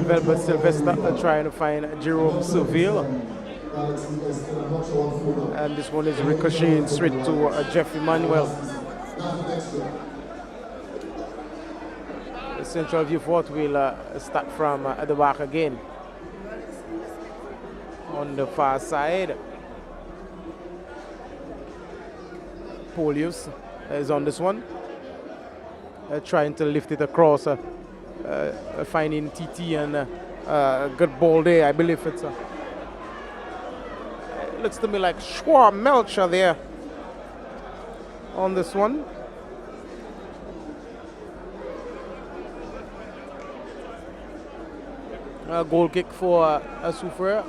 Velvet Sylvester trying to find Jerome Seville. And this one is ricocheting straight to Jeff Emmanuel. The Central View Fort will start from at the back again. On the far side, Polius is on this one, trying to lift it across, finding TT and a good ball there. I believe it's it looks to me like Schwab Melcher there on this one. A goal kick for Sufrir.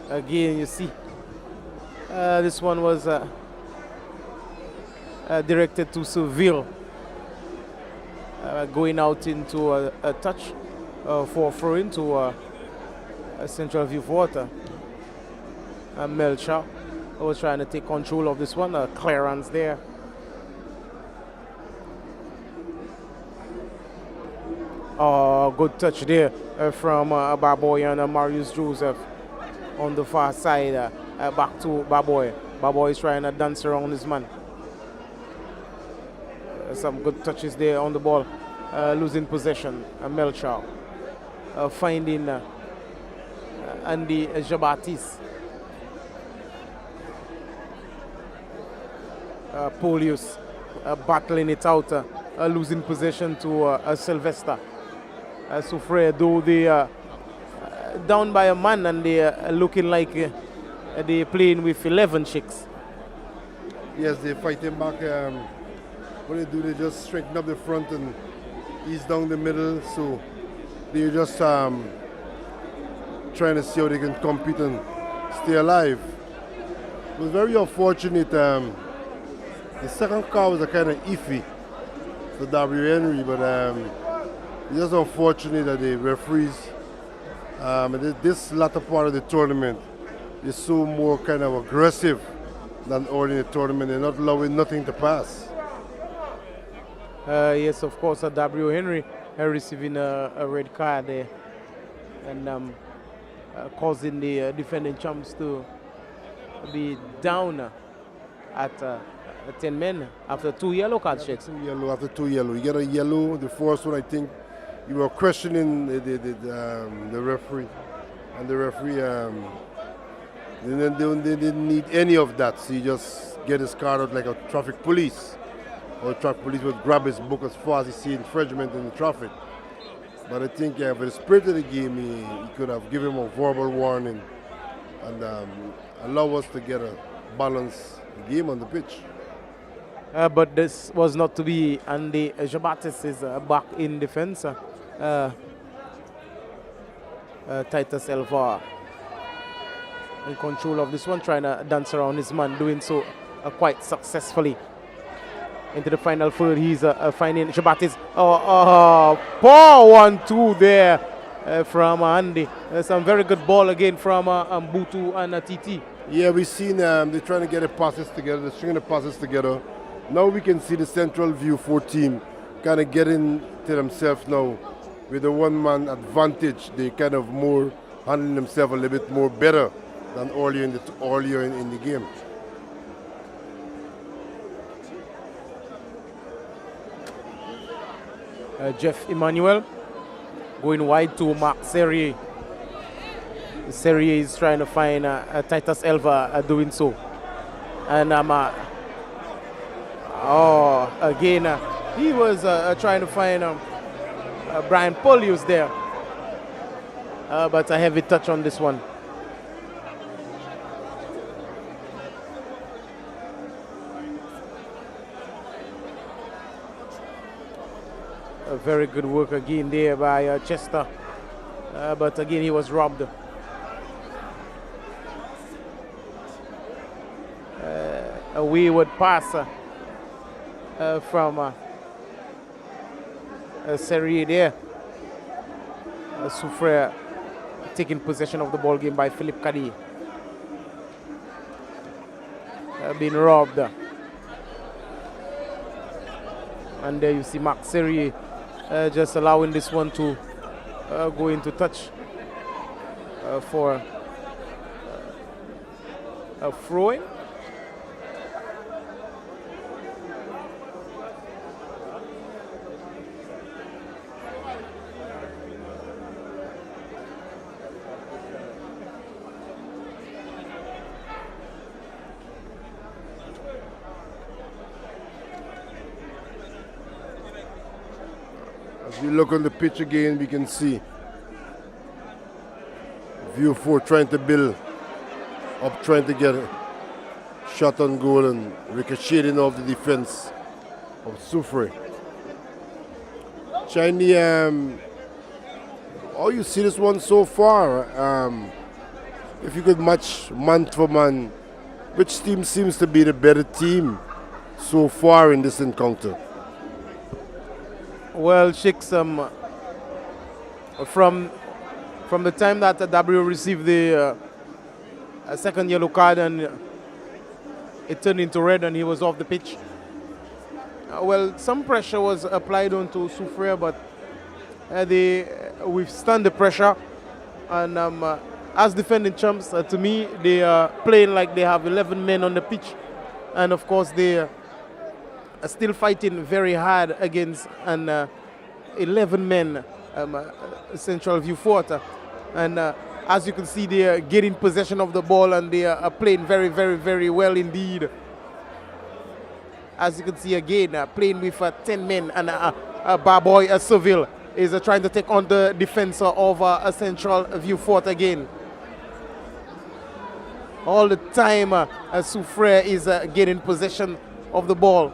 Again, you see, this one was directed to Seville, going out into a touch for throw-in to Central View Fort. Melcher was trying to take control of this one, clearance there. Oh, good touch there from Barboy and Marius Joseph. On the far side, back to Barboy. Barboy is trying to dance around his man. Some good touches there on the ball. Losing possession. Melcher finding Andy Jabatis. Polius battling it out, losing possession to Sylvester. Sufrir, though they down by a man, and they are looking like they're playing with 11 chicks. Yes, they're fighting back. What they do, they just straighten up the front and ease down the middle. So they're just trying to see how they can compete and stay alive. It was very unfortunate. The second car was a kind of iffy for W. Henry, but it's just unfortunate that the referees, this latter part of the tournament is so more kind of aggressive than ordinary tournament. They're not allowing nothing to pass. Yes, of course, W. Henry receiving a red card there, and causing the defending champs to be down at 10 men after 2 yellow card checks. After two yellow. You get a yellow. The first one, I think, you were questioning the referee, and the referee they didn't need any of that. So you just get his card out like a traffic police, or traffic police would grab his book as far as he sees infringement in the traffic. But I think for the spirit of the game, he could have given him a verbal warning and allow us to get a balanced game on the pitch. But this was not to be, and the Jabatis is back in defense. Titus Elva in control of this one, trying to dance around his man, doing so quite successfully. Into the final third, he's finding Jabatis. Poor 1-2 there from Andy. Some very good ball again from Butu and TT. Yeah, we've seen they're trying to get the passes together, they're stringing the passes together. Now we can see the central view 4 team kind of getting to themselves now with a one-man advantage. They kind of more handling themselves a little bit more better than earlier in the game. Jeff Emmanuel going wide to Mark Serrier. Serrier is trying to find Titus Elva doing so. And again, he was trying to find Brian Polius there. But a heavy touch on this one. A very good work again there by Chester. But again, he was robbed. A wayward pass from Serrier there. Sufrir taking possession of the ball game by Philip Kadi. Being robbed. And there you see Mark Serrier just allowing this one to go into touch for a throw-in. As we look on the pitch again, we can see View 4 trying to build up, trying to get a shot on goal and ricocheting off the defense of Sufrir. Chinese, how you see this one so far? If you could match man for man, which team seems to be the better team so far in this encounter? Well, Sheiks, from the time that W received the second yellow card and it turned into red and he was off the pitch, well, some pressure was applied onto Sufrir, but they withstand the pressure. And as defending champs, to me, they are playing like they have 11 men on the pitch. And of course, they are still fighting very hard against an 11 men Central View Fort. And as you can see, they are getting possession of the ball and they are playing very, very, very well indeed. As you can see again, playing with 10 men, and Barboy Seville is trying to take on the defense of a Central View Fort again. All the time, Sufrir is getting possession of the ball.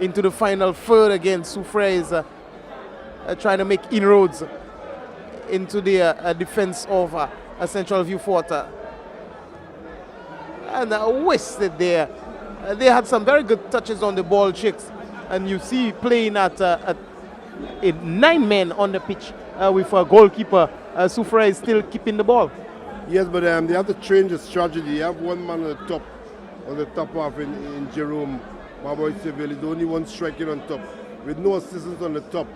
Into the final third again, Sufrir is trying to make inroads into the defense of a Central View Fort. And wasted there. They had some very good touches on the ball, Chicks. And you see playing at 9 men on the pitch with a goalkeeper. Sufrir is still keeping the ball. Yes, but they have to change the strategy. You have one man on the top half in Jerome. Barboy Seville is the only one striking on top, with no assistance on the top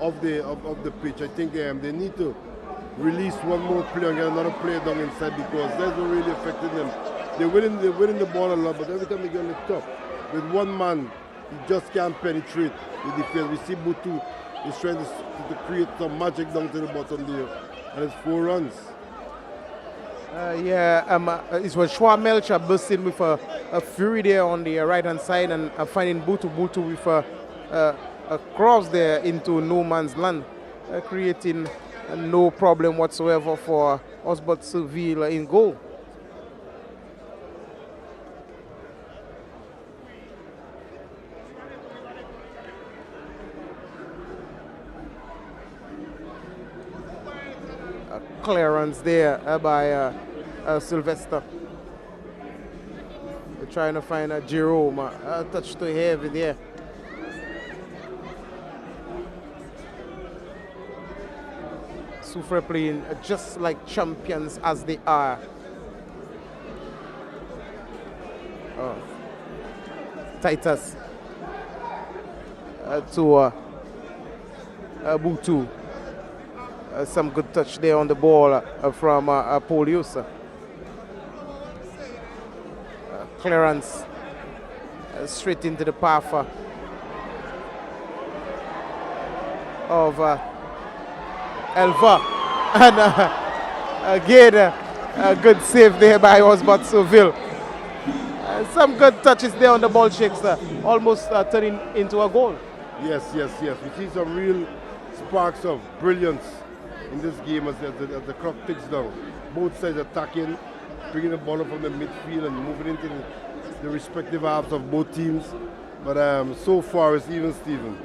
of the pitch. I think they need to release one more player and get another player down inside, because that's what really affected them. They're winning the ball a lot, but every time they get on the top, with one man, he just can't penetrate the defense. We see Butu is trying to create some magic down to the bottom there, and it's 4 runs. It was Schwa Melcher bursting with a fury there on the right-hand side and finding Butu with a cross there into no man's land, creating no problem whatsoever for Osbert Seville in goal. clearance there by Sylvester. They're trying to find Jerome. Touch too heavy there. Sufrir playing just like champions as they are. Titus to Butu. Some good touch there on the ball from Polius. Clearance straight into the path of Elva. And again, a good save there by Osbert Seville. Some good touches there on the ball shakes, almost turning into a goal. Yes. We see some real sparks of brilliance in this game as the clock ticks down. Both sides attacking, bringing the ball up from the midfield and moving into the respective halves of both teams. But so far it's even Steven.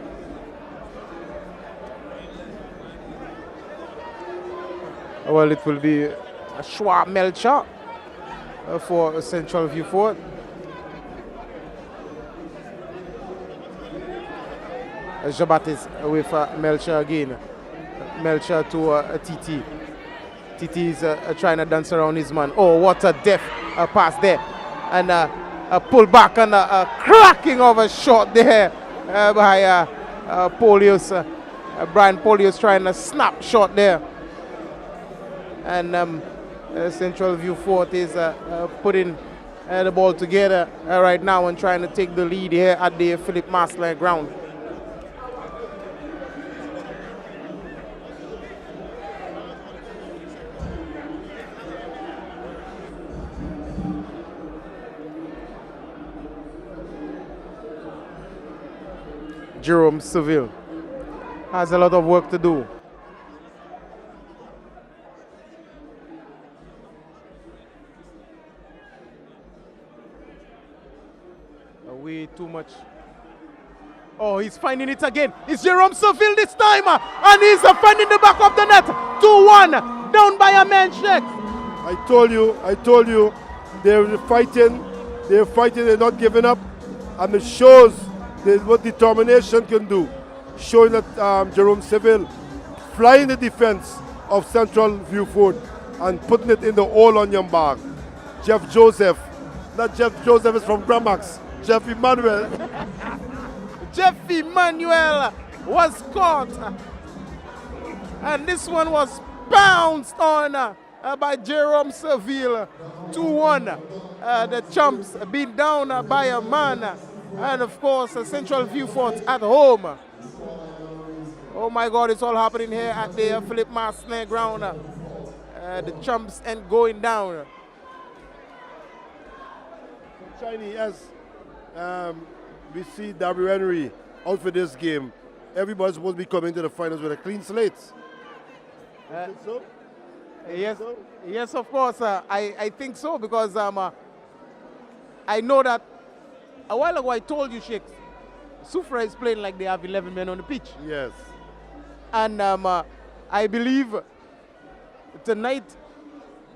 Well, it will be a Schwab Melcher for Central View Fort. Jabatis with Melcher again. Melcher to TT. TT is trying to dance around his man. Oh, what a deft pass there. And a pull back and a cracking of a shot there by Polius. Brian Polius trying to snap shot there. And Central View Fort is putting the ball together right now and trying to take the lead here at the Philip Marsland ground. Jerome Seville has a lot of work to do. Way too much. Oh, he's finding it again. It's Jerome Seville this time. And he's finding the back of the net. 2-1. Down by a man check. I told you, they're fighting, they're not giving up. And it shows what determination can do. Showing that Jerome Seville flying the defense of Central View Fort and putting it in the all-onion bag. Jeff Joseph, not Jeff Joseph is from Gramax. Jeff Emmanuel. Jeff Emmanuel was caught. And this one was bounced on by Jerome Seville. 2-1. The Chumps being down by a man. And of course, Central View Fort at home. Oh my God, it's all happening here at the Philip Marsland ground. The Chumps ain't going down. Shiny, as we see Darby Henry out for this game, everybody's supposed to be coming to the finals with a clean slate. So? Yes, of course. I think so because I know that a while ago I told you, Sheikh, Sufrir is playing like they have 11 men on the pitch. Yes. And I believe tonight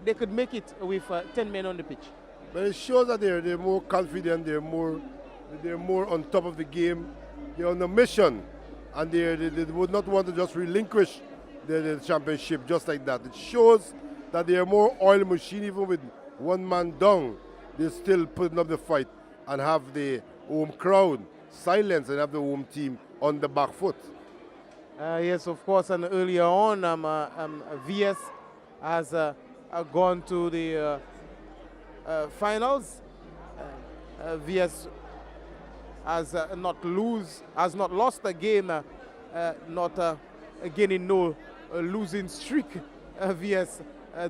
they could make it with 10 men on the pitch. But it shows that they're more confident, they're more on top of the game, they're on a mission, and they would not want to just relinquish the championship just like that. It shows that they are more oil machine, even with one man down. They're still putting up the fight and have the home crowd silence and have the home team on the back foot. Yes, of course, and earlier on, VS has gone to the finals. VS has not lost a game, not gaining no losing streak. VS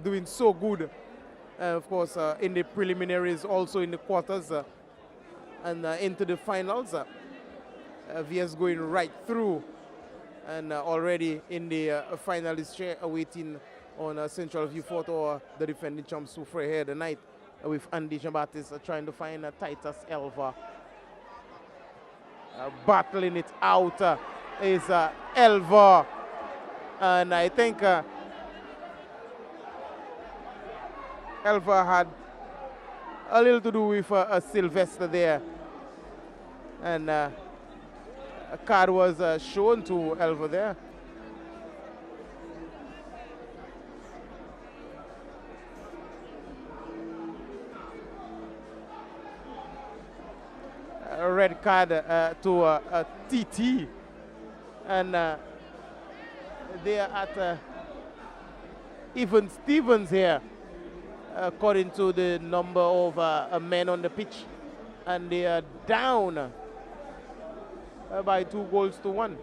doing so good, of course, in the preliminaries, also in the quarters, and into the finals. VS going right through, and already in the finalist chair, awaiting on Central View Fort or the defending champs Sufrir here tonight, with Andy Jean-Baptiste trying to find Titus Elva. Battling it out is Elva, and I think Elva had a little to do with a Sylvester there. And a card was shown to Elva there. A red card to a TT. And they are at even Stevens here, according to the number of men on the pitch. And they are down by 2-1.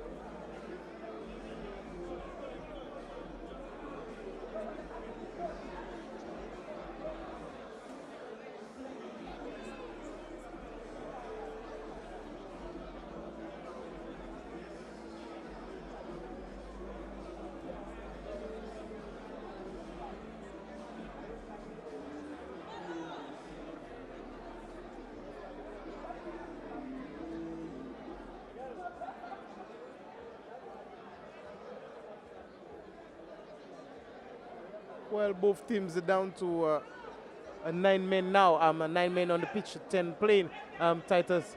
Well, both teams are down to 9 men now. 9 men on the pitch, 10 playing. Titus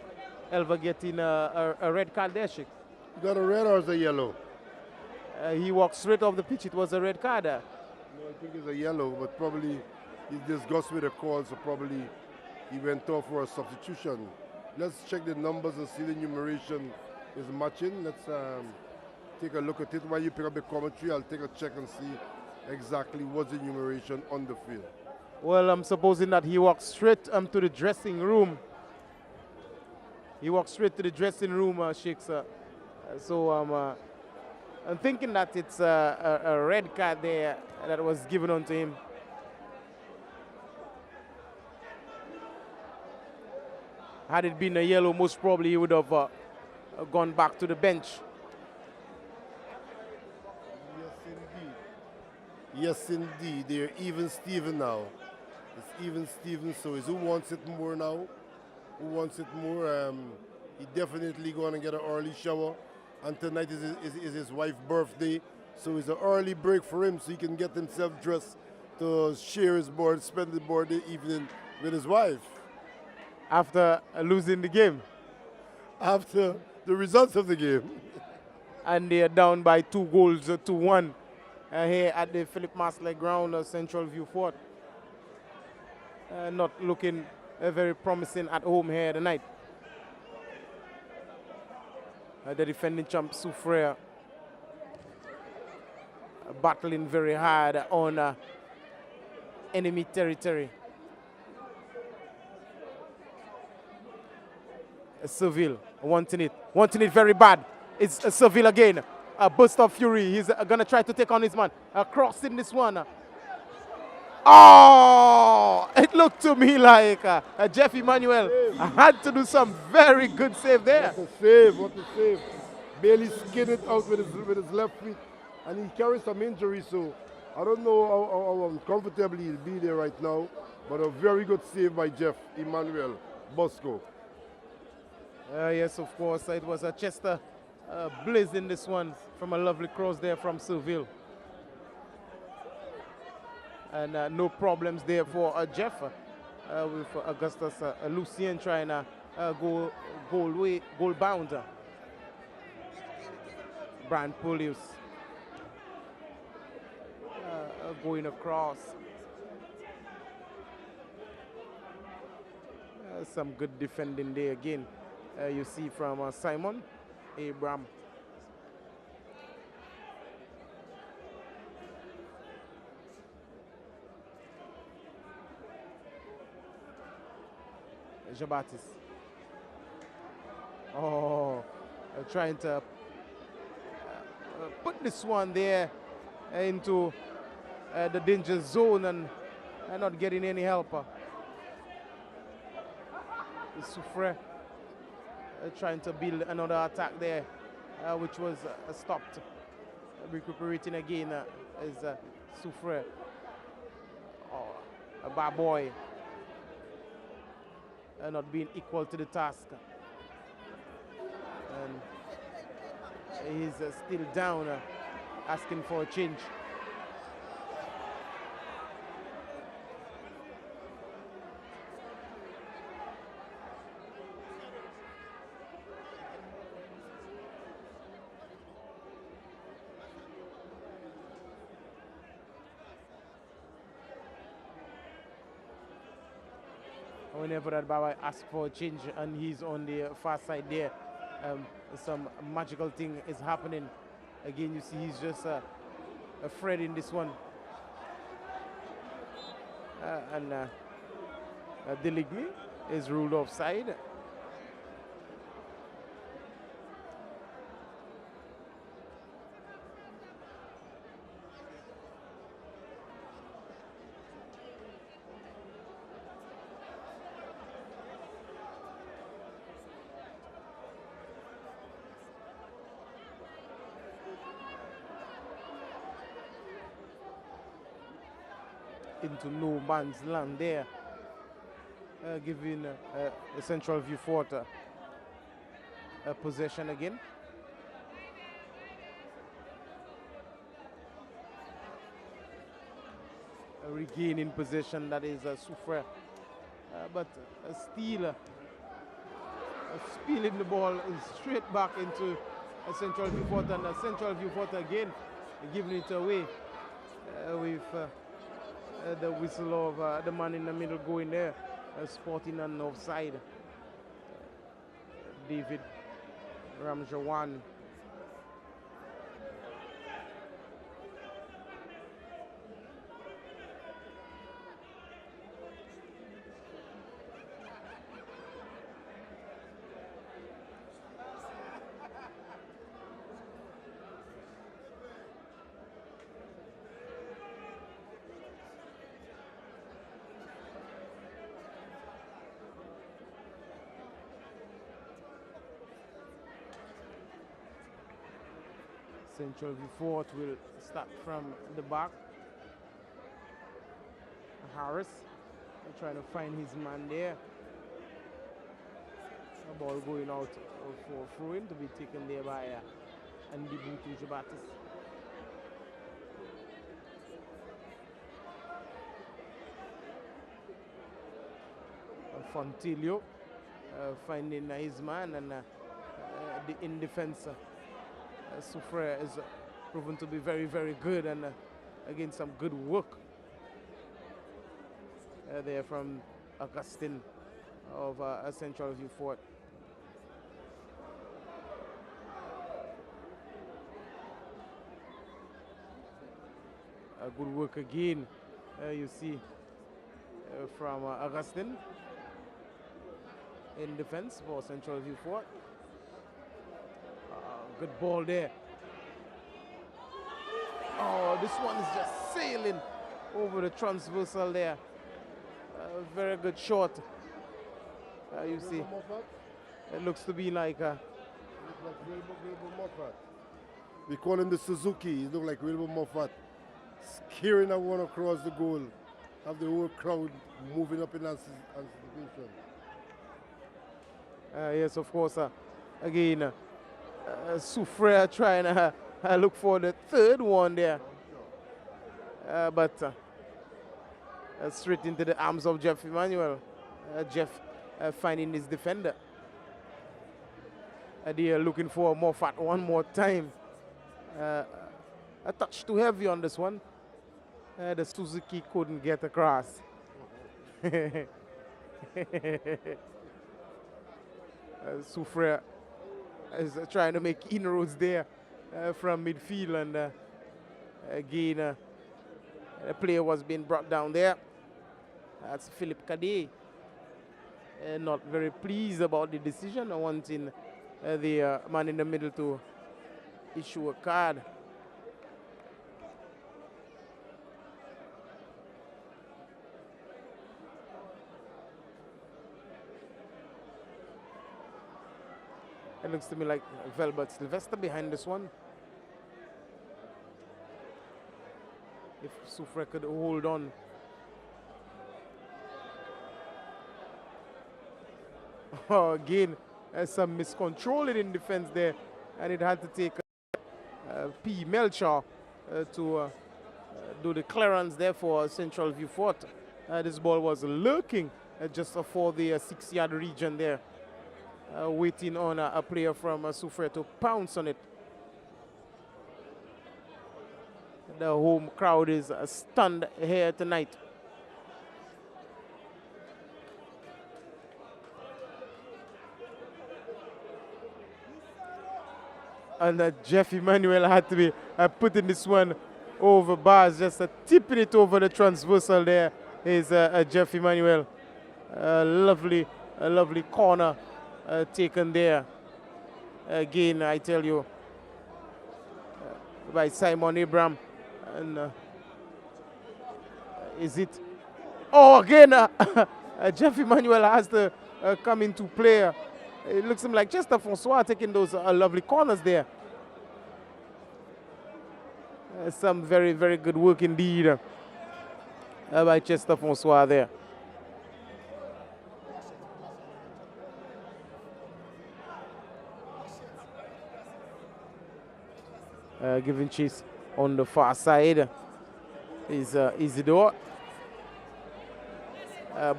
Elva getting a red card there, Sheikh. You got a red or is it yellow? He walked straight off the pitch. It was a red card. No, I think it's a yellow, but probably he's disgusted with the call, so probably he went off for a substitution. Let's check the numbers and see the numeration is matching. Let's take a look at it. While you pick up the commentary, I'll take a check and see exactly what's the numeration on the field. Well, I'm supposing that he walked straight to the dressing room. He walked straight to the dressing room, Sheikh. So I'm thinking that it's a red card there that was given onto him. Had it been a yellow, most probably he would have gone back to the bench. Yes, indeed. They're even Steven now. It's even Steven, so it's who wants it more now? Who wants it more? He definitely going to get an early shower. And tonight is his wife's birthday, so it's an early break for him so he can get himself dressed to share his board, spend the birthday evening with his wife. After losing the game. After the results of the game. And they are down by 2-1. Here at the Philip Masley ground, Central View Fort. Not looking very promising at home here tonight. The defending champ Soufriere battling very hard on enemy territory. Seville wanting it very bad. It's Seville again. A burst of fury. He's gonna try to take on his man. Crossing this one. Oh! It looked to me like Jeff Emmanuel had to do some very good save there. What a save. Bailey skinned it out with his left feet. And he carries some injury, so I don't know how comfortably he'll be there right now. But a very good save by Jeff Emmanuel Bosco. Yes, of course. It was a Chester blazing this one from a lovely cross there from Seville. And no problems there for Jeff with Augustus Lucien trying to goal bound. Brian Pulius going across. Some good defending there again. You see from Simon Abraham. Jabatis. Oh, trying to put this one there into the danger zone and not getting any help. Sufrir trying to build another attack there, which was stopped. Recuperating again is Sufrir. Oh, a bad boy. Not being equal to the task. And he's still down, asking for a change. whenever that Baba asks for a change and he's on the far side there, some magical thing is happening. Again, you see he's just afraid in this one. And Deligny is ruled offside. Into no man's land there, giving the Central View Fort a possession again. Regaining possession, that is Sufrir, but still spilling the ball straight back into a Central View Fort, and a Central View Fort again giving it away with the whistle of the man in the middle going there, spotting an offside. David Ramjawan. Central View Fort will start from the back. Harris trying to find his man there. A ball going out for throwing to be taken there by Andy Butu-Jabatis. Fontilio finding his man, and in defense. Sufrir is proven to be very, very good, and again some good work there from Augustine of Central View Fort. Good work again, you see, from Augustine in defense for Central View Fort. Good ball there. Oh, this one is just sailing over the transversal there. Very good shot. You see, it looks to be like we call him the Suzuki. He looks like Wilbur Moffat, scaring that one across the goal. Have the whole crowd moving up in anticipation. Yes, of course. Again, Sufrir trying to look for the third one there, but straight into the arms of Jeff Emmanuel. Jeff finding his defender. They are looking for Moffat one more time. A touch too heavy on this one. The Suzuki couldn't get across. Sufrir is trying to make inroads there from midfield, and again the player was being brought down there. That's Philip Cadet. Not very pleased about the decision, wanting the man in the middle to issue a card. It looks to me like Velbert Sylvester behind this one. If Sufrir could hold on. Oh, again, some miscontrolling in defense there, and it had to take P. Melcher to do the clearance there for Central View Fort. This ball was lurking just for the 6-yard region there. Waiting on a player from Sufrir to pounce on it. The home crowd is stunned here tonight. And Jeff Emmanuel had to be putting this one over bars, just tipping it over the transversal there is Jeff Emmanuel. A lovely corner taken there. Again, I tell you, by Simon Abraham. And is it? Oh, again, Jeff Emmanuel has to come into play. It looks like Chester Francois taking those lovely corners there. Some very, very good work indeed by Chester Francois there. Giving chase on the far side is Isidore.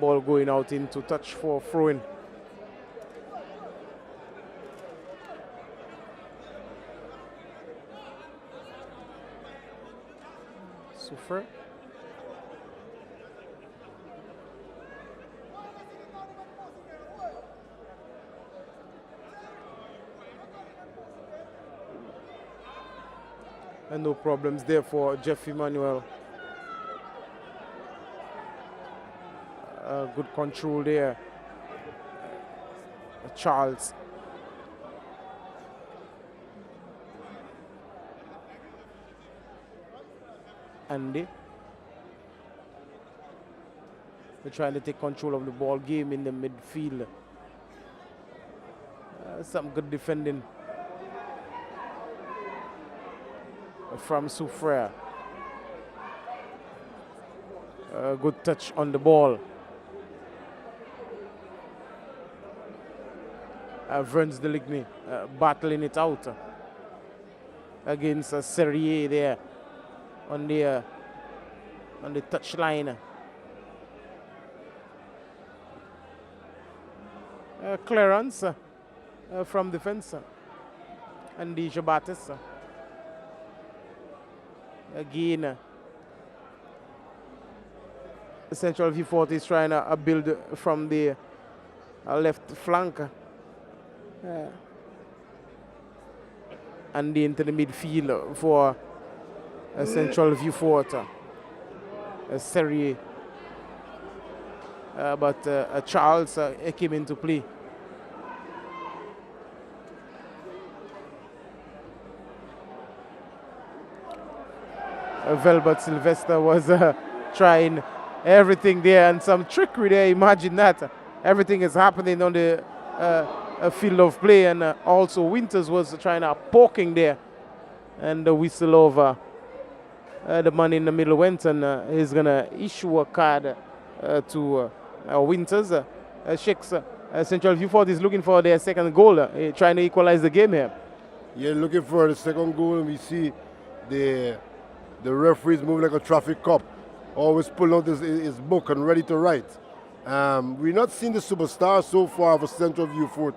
Ball going out into touch for throwing. Sufrir. And no problems there for Jeff Emmanuel. Good control there. Charles. Andy. They're trying to take control of the ball game in the midfield. Some good defending from Soufriere. Good touch on the ball. Verns Deligny battling it out against Serrier there on the touchline. Clearance from defense. And the Jabatis. Again, the central V40 is trying to build from the left flank. And into the midfield for a central viewport. Serrier. But Charles came into play. Velbert Sylvester was trying everything there and some trickery there. Imagine that. Everything is happening on the field of play, and also Winters was trying to poking there. And the whistle over. The man in the middle went, and he's going to issue a card to Winters. Shakes Central Viewport is looking for their second goal, trying to equalize the game here. Yeah, looking for the second goal, and we see the referees moving like a traffic cop, always pulling out his book and ready to write. We're not seeing the superstar so far for Central Viewport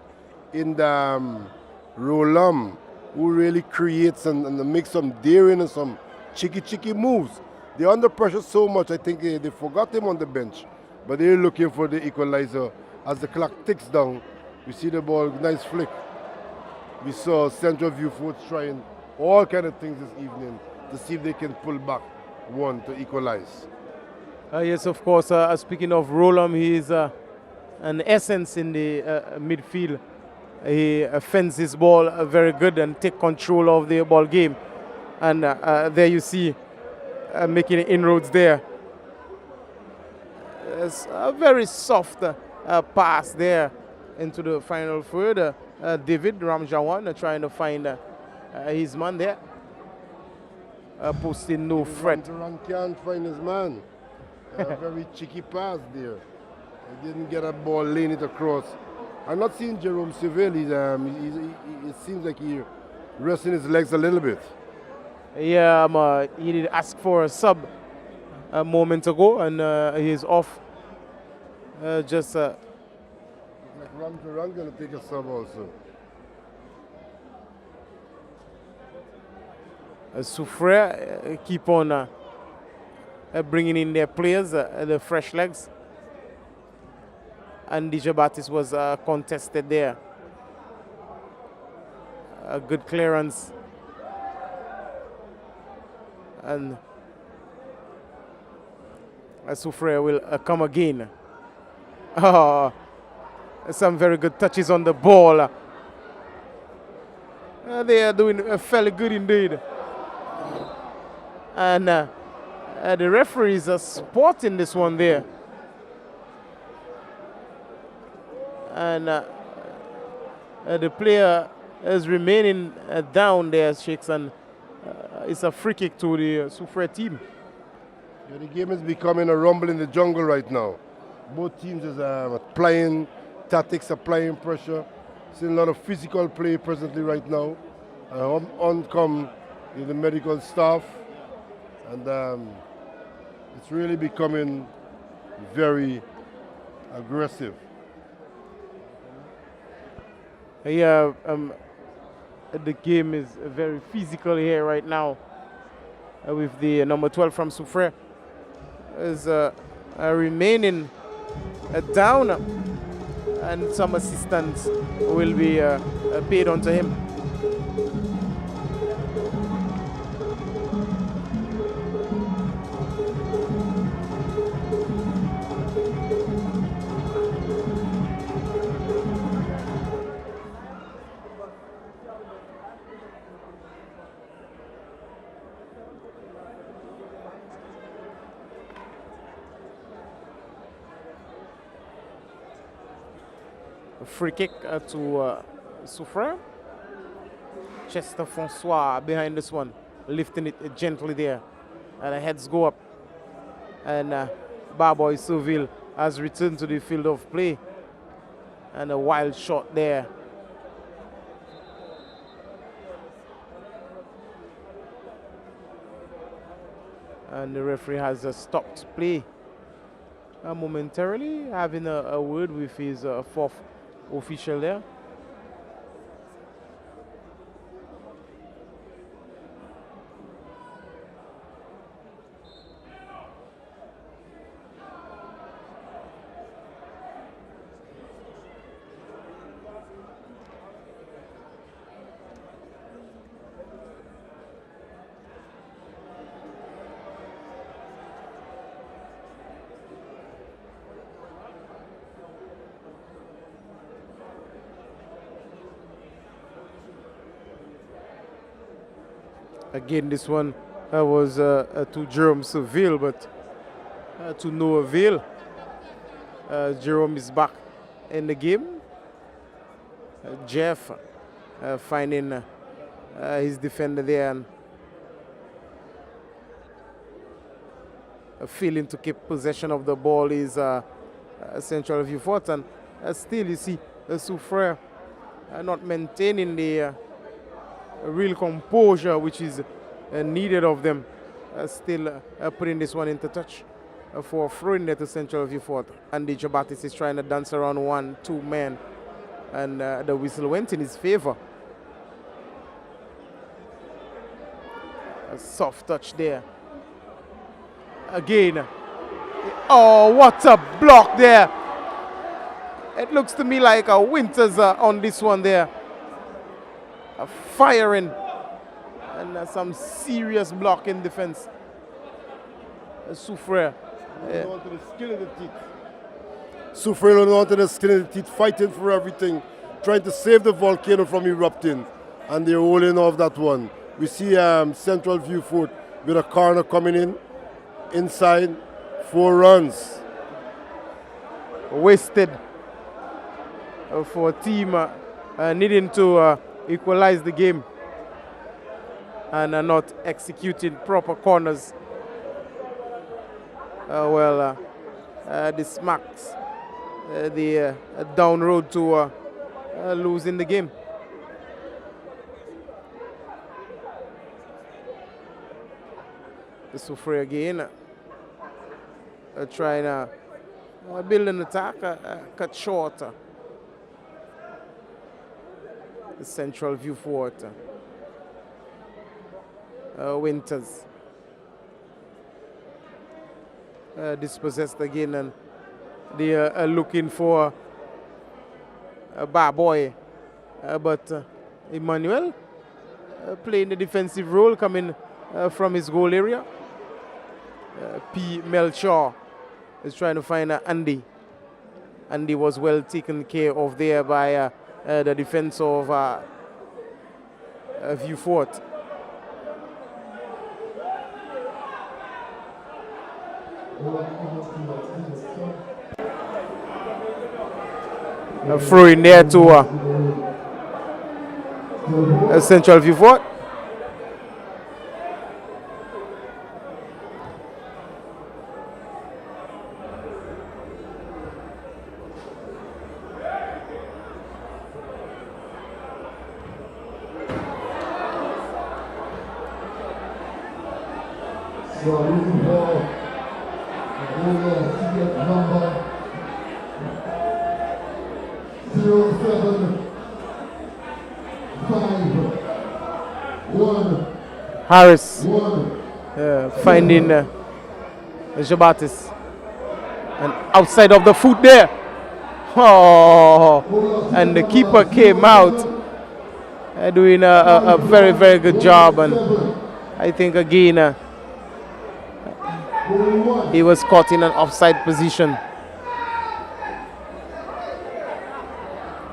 in the Rolam, who really creates and makes some daring and some cheeky moves. They're under pressure so much, I think they forgot him on the bench. But they're looking for the equalizer. As the clock ticks down, we see the ball, nice flick. We saw Central Viewport trying all kind of things this evening to see if they can pull back one to equalize. Yes, of course. Speaking of Rolam, he is an essence in the midfield. He fends his ball very good and take control of the ball game. And there you see making inroads there. It's a very soft pass there into the final third. David Ramjawan trying to find his man there. Posting no threat. Run can't find his man. A very cheeky pass there. He didn't get a ball, laying it across. I'm not seeing Jerome Seville. It seems like he's resting his legs a little bit. Yeah, he did ask for a sub a moment ago, and he's off. Just like Run gonna take a sub also. Soufriere keep on bringing in their players, the fresh legs. And DJ Batis was contested there. A good clearance. And Sufrir will come again. Oh, some very good touches on the ball. They are doing fairly good indeed. And the referees are spotting this one there. And the player is remaining down there, Shakes, and it's a free kick to the Sufrir team. Yeah, the game is becoming a rumble in the jungle right now. Both teams is applying tactics, applying pressure. Seeing a lot of physical play presently right now. On come the medical staff, and it's really becoming very aggressive. Yeah, the game is very physical here right now with the number 12 from Sufrir is remaining down, and some assistance will be paid onto him. Free kick to Sufrir. Chester Francois behind this one, lifting it gently there. And the heads go up. And Barboy Seville has returned to the field of play. And a wild shot there. And the referee has stopped play momentarily, having a word with his fourth official there. Again, this one was to Jerome Seville, but to no avail. Jerome is back in the game. Jeff finding his defender there and failing to keep possession of the ball is Central View Fort. And still, you see, Sufrir not maintaining the real composure which is needed of them. Still putting this one into touch for throwing there to Central View Fort. Andy Jobatis is trying to dance around 1-2 men, and the whistle went in his favor. A soft touch there. Again. Oh, what a block there. It looks to me like a Winters on this one there. Firing and some serious block in defense. Sufrir. Sufrir holding on to the skin of the teeth, fighting for everything, trying to save the volcano from erupting, and they're holding off that one. We see Central View Fort with a corner coming in, inside, 4 runs. Wasted for a team needing to equalize the game and not executing proper corners. This marks the down road to losing the game. The Sufrir again trying to build an attack, cut short. The Central View Fort. Winters. Dispossessed again, and they are looking for a bar boy, but Emmanuel playing the defensive role, coming from his goal area. P. Melchior is trying to find Andy. Andy was well taken care of there by the defense of VIEUX Fort. Throw in there to Central VIEUX Fort. Harris finding Jabatis, and outside of the foot there. Oh, and the keeper came out doing a very, very good job, and I think again he was caught in an offside position.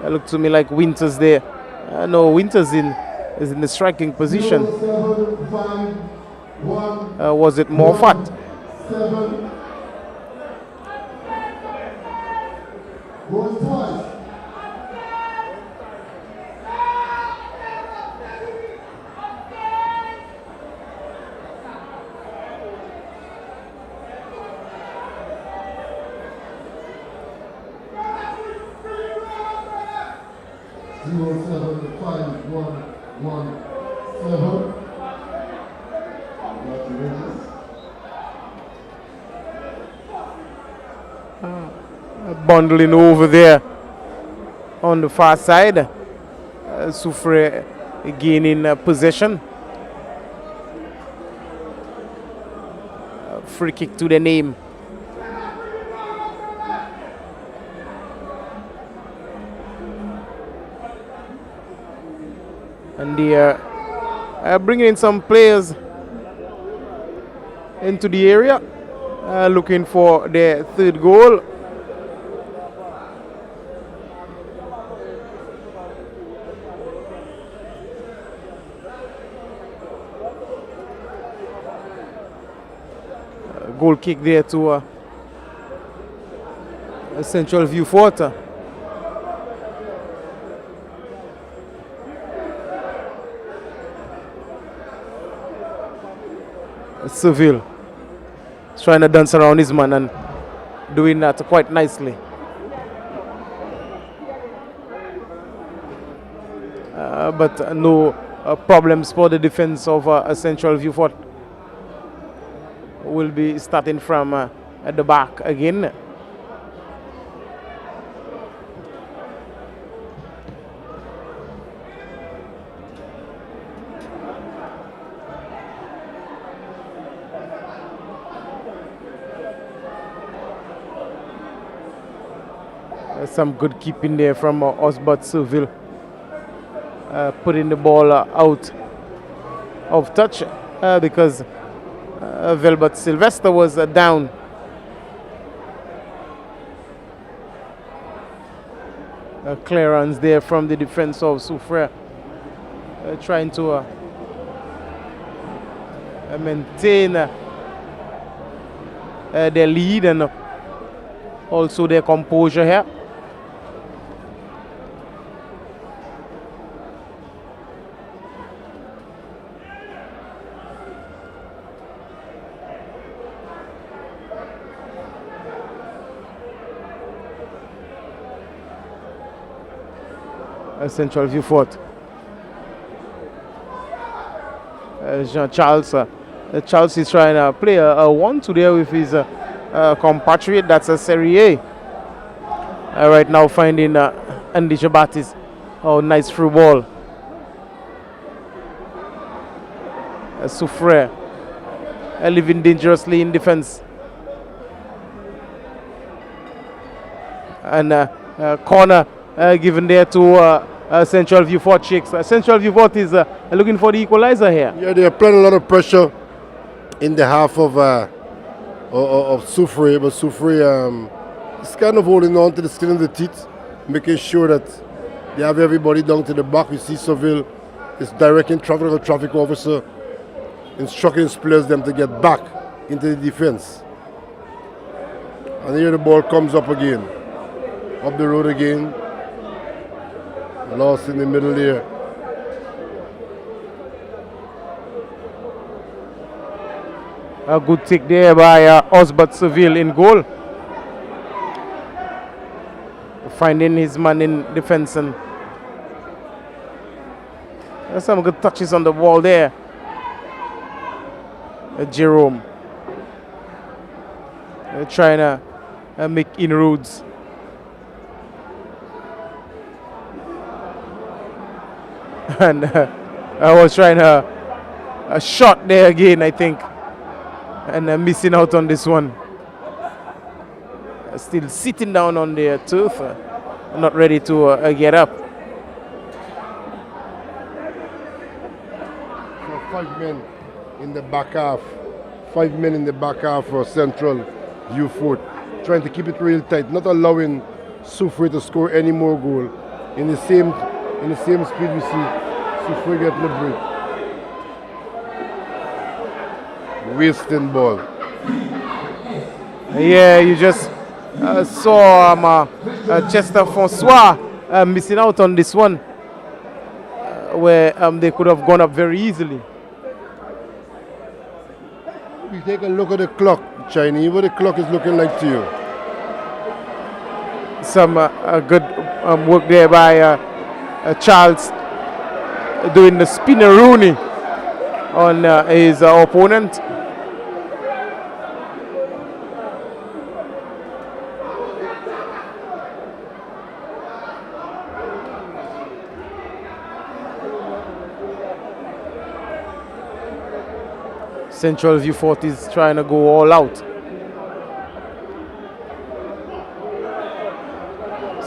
It looked to me like Winters there. No, Winters is in the striking position. Was it Moffat? Bundling over there on the far side. Sufrir gaining possession. Free kick to the name. And they are bringing in some players into the area, looking for their third goal. Goal kick there to Central VIEUX Fort. Seville is trying to dance around his man and doing that quite nicely. But no problems for the defense of Central VIEUX Fort. Will be starting from at the back again. Some good keeping there from Osbert Seville, putting the ball out of touch because Velbert Sylvester was down. Clearance there from the defense of Sufrir, trying to maintain their lead and also their composure here. Central VIEUX Fort. Jean-Charles Charles is trying to play a 1-2 there with his compatriot. That's a Serie A. Right now finding Andy Jabatis. Oh, nice through ball. Sufrir living dangerously in defense. And corner given there to Central View Fort Shakes. Central View Fort is looking for the equalizer here. Yeah, they are applying a lot of pressure in the half of Sufrir, but Sufrir is kind of holding on to the skin of the teeth, making sure that they have everybody down to the back. You see Seville is directing traffic, a traffic officer, instructing his players them to get back into the defense. And here the ball comes up again, up the road again. Lost in the middle there. A good take there by Osbert Seville in goal. Finding his man in defense, and there's some good touches on the ball there. Jerome trying to make inroads. And I was trying a shot there again, I think, and missing out on this one. Still sitting down on the turf, not ready to get up. So 5 men in the back half. 5 men in the back half for Central View Fort, trying to keep it real tight, not allowing Sufrir to score any more goal. In the same speed we see Sufrir get the break. Wasting ball. Yeah, you just saw Chester Francois missing out on this one, where they could have gone up very easily. We take a look at the clock, Chinese. What the clock is looking like to you? Some good work there by Charles, doing the spinneroonie on his opponent. Central View Fort is trying to go all out.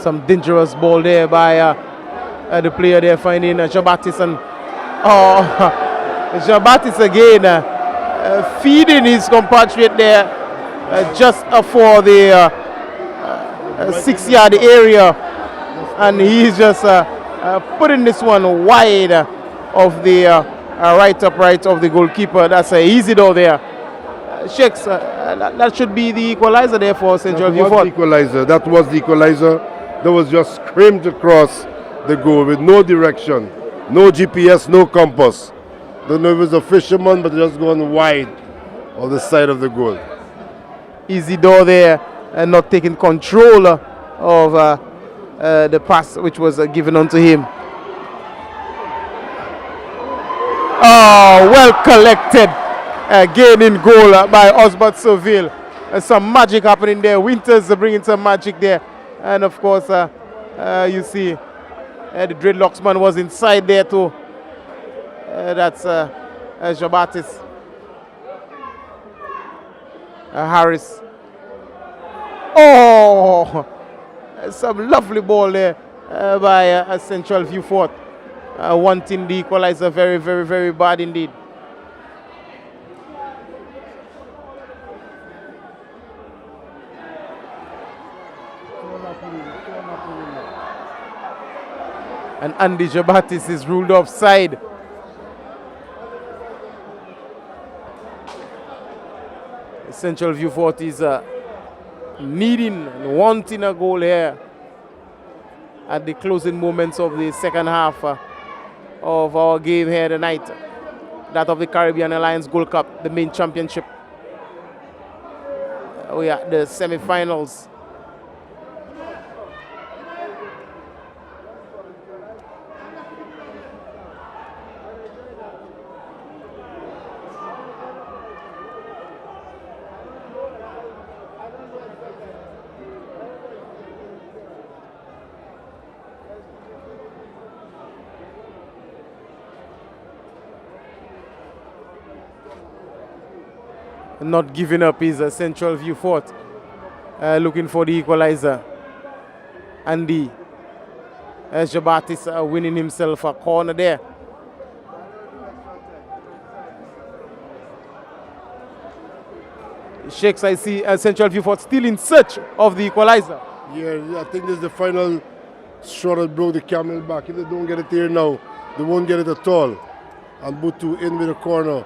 Some dangerous ball there by the player there, finding Jean-Baptiste, and Jean-Baptiste again feeding his compatriot there just for the 6-yard area, and he's just putting this one wide of the right upright of the goalkeeper. That's easy though there. Shakes, that should be the equalizer there for Central View Fort. That was the equalizer. That was just screamed across the goal with no direction, no GPS, no compass. Don't know if it was a fisherman, but just going wide on the side of the goal. Easy door there, and not taking control of the pass which was given onto him. Oh, well collected. Gaining goal by Osbert Seville. Some magic happening there. Winters bringing some magic there. And of course, you see the dreadlocks man was inside there too. That's Jean-Baptiste. Harris. Oh, some lovely ball there by Central View Fort. Wanting the equalizer very, very, very bad indeed. And Andy Jean-Baptiste is ruled offside. Central View Fort is needing and wanting a goal here at the closing moments of the second half of our game here tonight. That of the Caribbean Alliance Gold Cup, the main championship. We are at the semi-finals. Not giving up is a Central View Fort, looking for the equalizer. Andy Jabatis winning himself a corner there. Shakes, I see Central Viewfort still in search of the equalizer. Yeah, I think this is the final straw that broke the camel back. If they don't get it here now, they won't get it at all. And Butu in with the corner,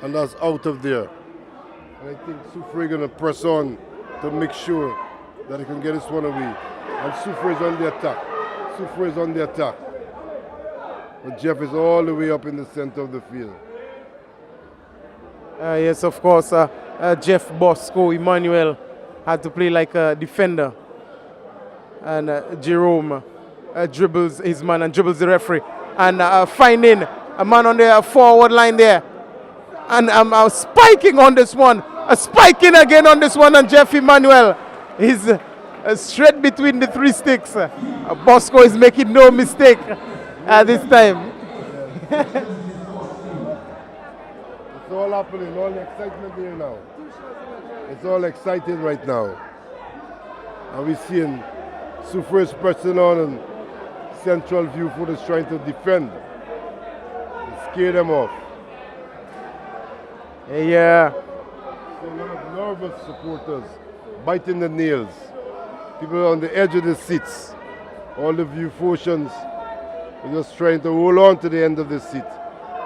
and that's out of there. And I think Sufrir going to press on to make sure that he can get this one away. And Sufrir is on the attack. Sufrir is on the attack. But Jeff is all the way up in the center of the field. Yes, of course, Jeff Bosco Emmanuel had to play like a defender. And Jerome dribbles his man and dribbles the referee. And finding a man on the forward line there. And spiking on this one. Spiking again on this one. And Jeff Emmanuel is straight between the three sticks. Bosco is making no mistake this time. It's all happening, all the excitement here now. It's all exciting right now. And we're seeing Sufrir's pressing on and Central Viewfort is trying to defend. And scare them off. Yeah. So a lot of nervous supporters biting the nails. People on the edge of the seats. All the Viewfortians are just trying to hold on to the end of the seat.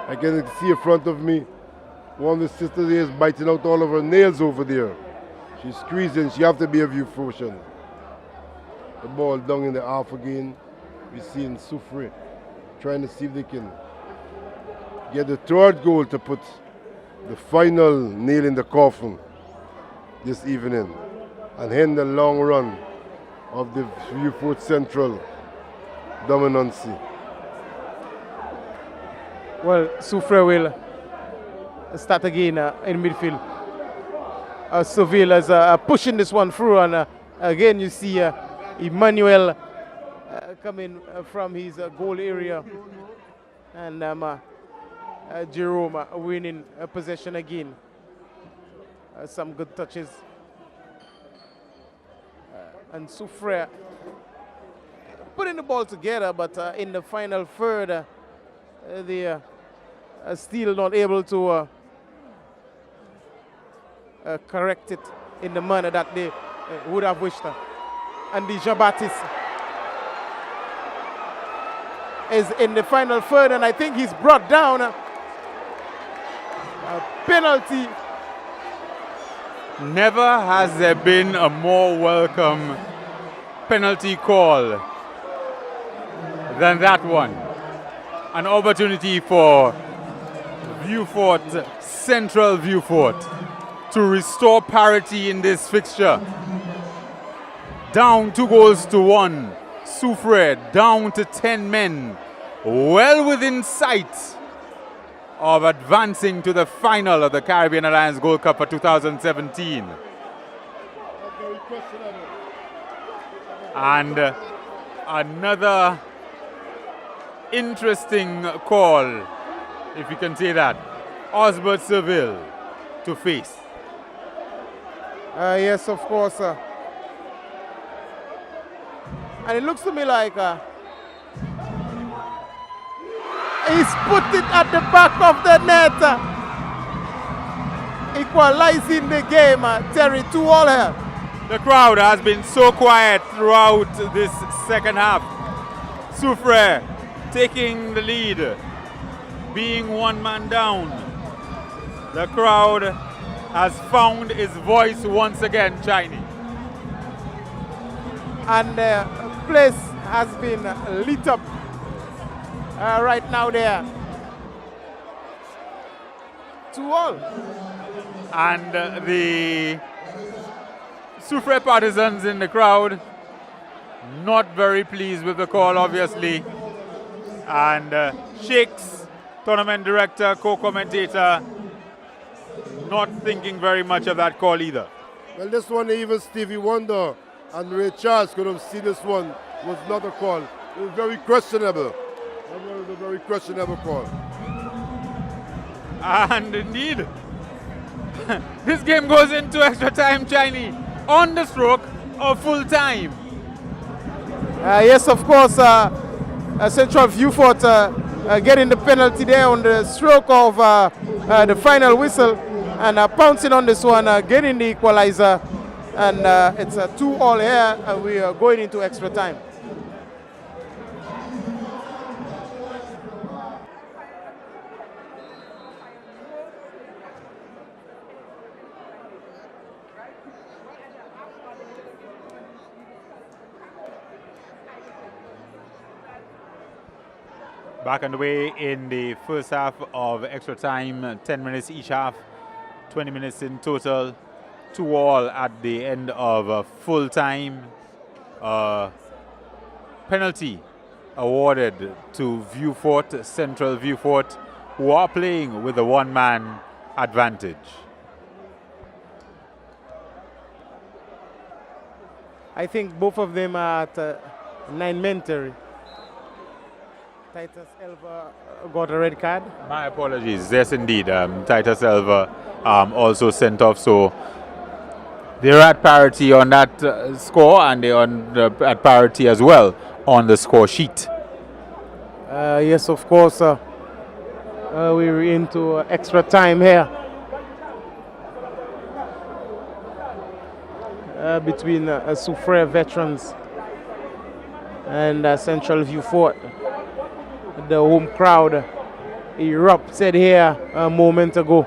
I can see in front of me, one of the sisters there is biting out all of her nails over there. She's squeezing, she have to be a Viewfortian. The ball down in the half again. We're seeing Sufrir trying to see if they can get the third goal to put the final nail in the coffin this evening and end the long run of the Viewfort Central dominancy. Well, Sufrir will start again in midfield. Seville is pushing this one through, and again you see Emmanuel coming from his goal area, and Jerome winning possession again. Some good touches. And Sufrir putting the ball together, but in the final third, they are still not able to correct it in the manner that they would have wished. And the Jabatis is in the final third, and I think he's brought down a penalty. Never has there been a more welcome penalty call than that one. An opportunity for Viewfort, Central Viewfort, to restore parity in this fixture. Down 2-1. Sufrir down to 10 men. Well within sight of advancing to the final of the Caribbean Alliance Gold Cup for 2017. And another interesting call, if you can say that. Osbert Seville to face. Yes, of course. And it looks to me like he's put it at the back of the net, equalizing the game. Terry, 2-all here. The crowd has been so quiet throughout this second half. Sufrir taking the lead, being one man down. The crowd has found his voice once again, Chinese. And the place has been lit up right now there. 2-all. And the Sufrir partisans in the crowd not very pleased with the call, obviously. And Shakes, tournament director, co-commentator, not thinking very much of that call either. Well, this one, even Stevie Wonder and Ray Charles could have seen this one was not a call. It was very questionable. It was a very questionable call. And indeed, this game goes into extra time, Chinese, on the stroke of full time. Yes, of course. Central Vieux getting the penalty there on the stroke of the final whistle, and pouncing on this one, getting the equalizer, and it's a 2-all here, and we are going into extra time. Back underway in the first half of extra time, 10 minutes each half, 20 minutes in total, 2-all at the end of full time. Penalty awarded to VIEUX, Central VIEUX, who are playing with a one-man advantage. I think both of them are at 9-mentary. Titus Elva got a red card. My apologies. Yes, indeed. Titus Elva also sent off. So they're at parity on that score, and they're at parity as well on the score sheet. Yes, of course. We're into extra time here between Sufrir veterans and Central VIEUX. The home crowd erupted here a moment ago.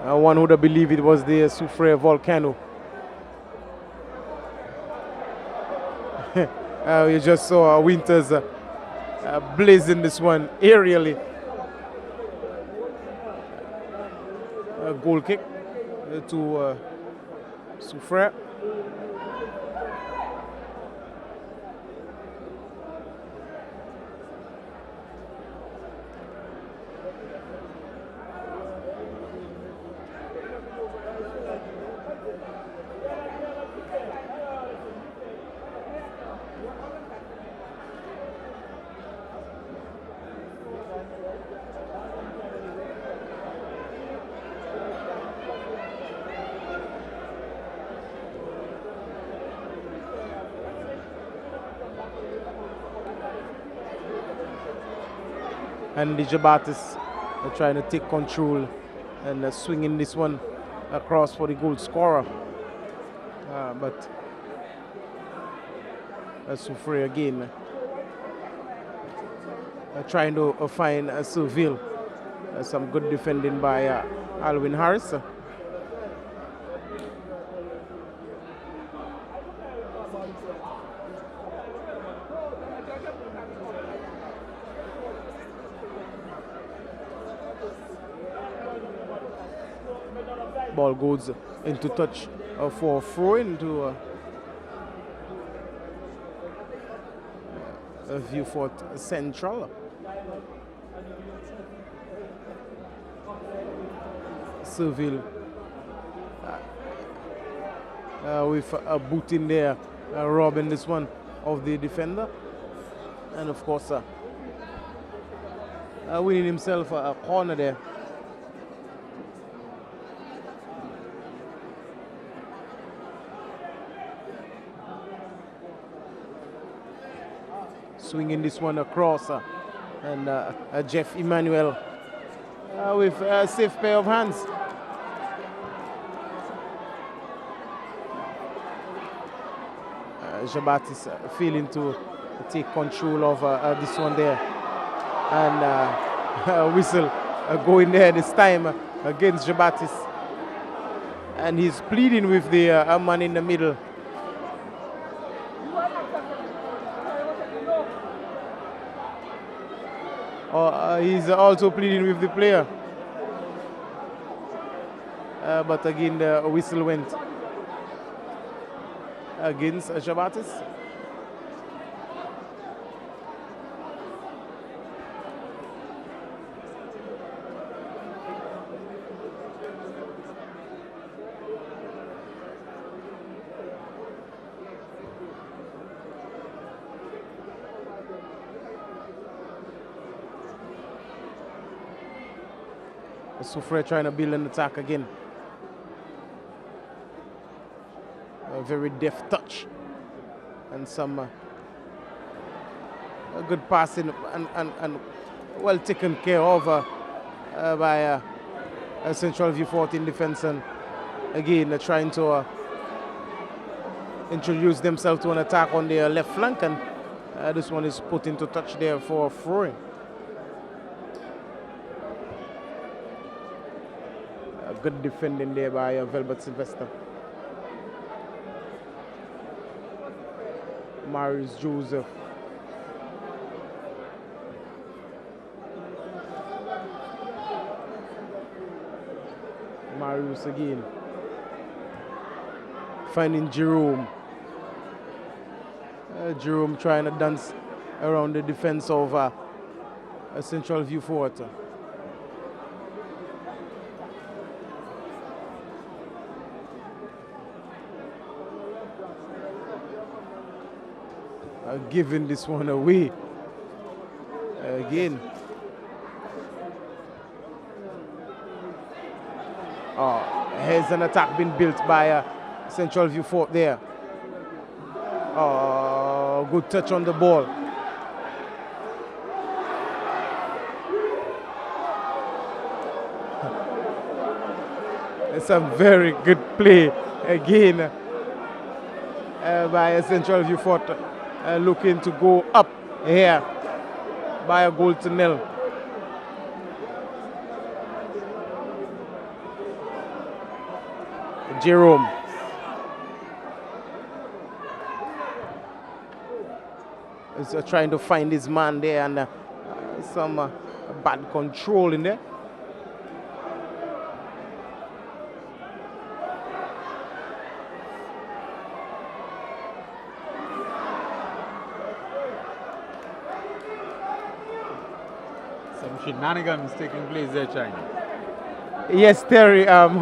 One would have believed it was the Sufrir volcano. We just saw Winters blazing this one aerially. A goal kick to Sufrir. And the Jabatis are trying to take control and swinging this one across for the goal scorer. But Sufrir again trying to find Seville. Some good defending by Alwyn Harris. Ball goes into touch for a throw into VIEUX Central. Seville with a boot in there, robbing this one of the defender, and of course winning himself a corner there. Swinging this one across, and Jeff Emmanuel with a safe pair of hands. Jabatis failing to take control of this one there, and whistle going there this time against Jabatis, and he's pleading with the man in the middle. He's also pleading with the player. But again, the whistle went against Jabatis. Sufrir trying to build an attack again. A very deft touch and some a good passing and well taken care of by Central View 14 defense, and again they're trying to introduce themselves to an attack on their left flank, and this one is put into touch there for throwing. Good defending there by Velbert Sylvester. Marius Joseph. Marius again. Finding Jerome. Jerome trying to dance around the defense of Central View Fort. Giving this one away again. Here's an attack being built by Central View Fort there. Good touch on the ball. It's a very good play again by Central View Fort. Looking to go up here by a goal to nil. Jerome. Is trying to find his man there, and some bad control in there. Shenanigans taking place there, China. Yes, Terry. None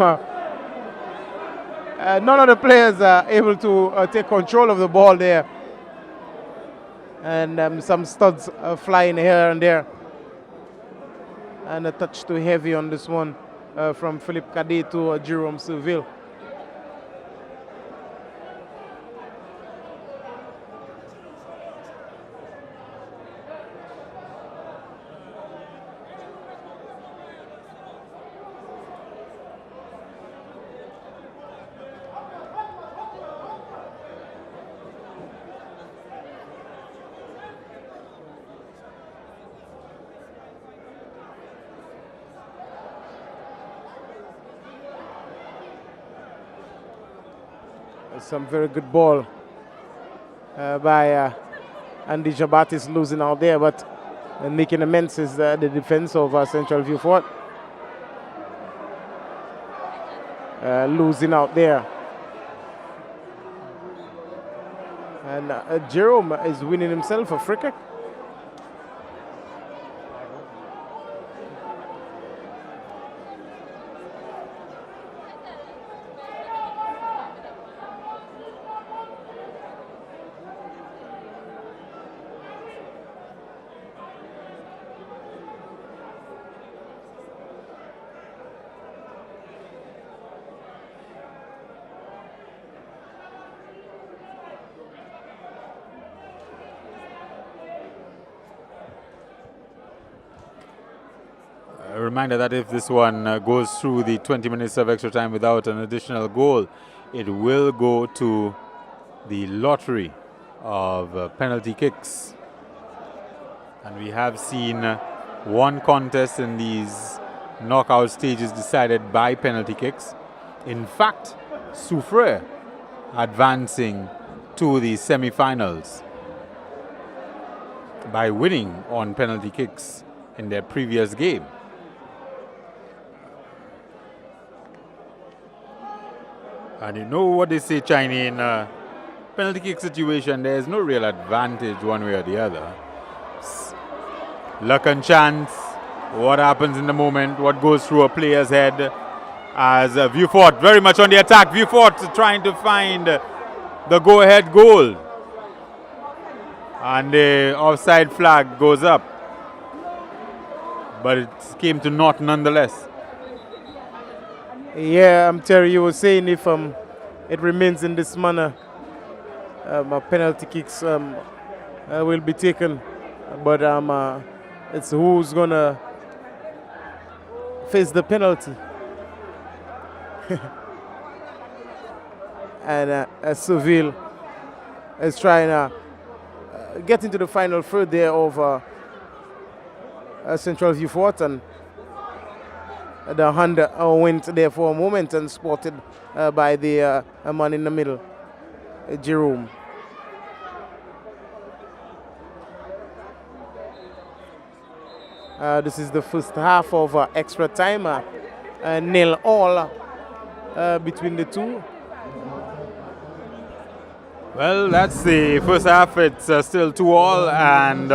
of the players are able to take control of the ball there, and some studs flying here and there, and a touch too heavy on this one from Philippe Cadet to Jerome Seville. Some very good ball by Andy Jabatis, losing out there, but making amends is the defense of Central View Fort. Losing out there. And Jerome is winning himself a free kick. A reminder that if this one goes through the 20 minutes of extra time without an additional goal, it will go to the lottery of penalty kicks. And we have seen one contest in these knockout stages decided by penalty kicks. In fact, Sufrir advancing to the semi-finals by winning on penalty kicks in their previous game. And you know what they say, China, in a penalty kick situation, there is no real advantage one way or the other. Luck and chance, what happens in the moment, what goes through a player's head, as Vieux Fort very much on the attack. Vieux Fort trying to find the go-ahead goal. And the offside flag goes up. But it came to naught nonetheless. Yeah, Terry, you were saying if it remains in this manner, penalty kicks will be taken But it's who's gonna face the penalty. And Seville is trying to get into the final third there of Central View Fort, and the hand went there for a moment and spotted by the man in the middle, Jerome. This is the first half of extra time, 0-0 between the two. Well, that's the first half. It's still 2-2, and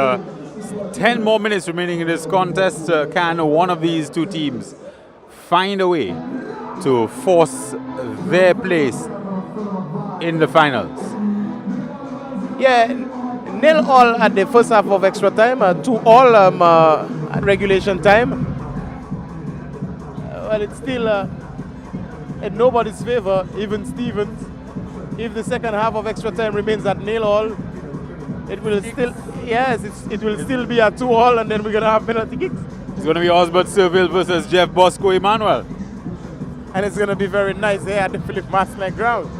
10 more minutes remaining in this contest. Can one of these two teams find a way to force their place in the finals? Yeah, 0-0 at the first half of extra time, 2-2 at regulation time. Well, it's still in nobody's favor, even Stevens. If the second half of extra time remains at 0-0, it will still, yes, it will still be at 2-2, and then we're gonna have penalty kicks. It's gonna be Osbert Seville versus Jeff Bosco Emmanuel, and it's gonna be very nice here at the Philip Maslin ground.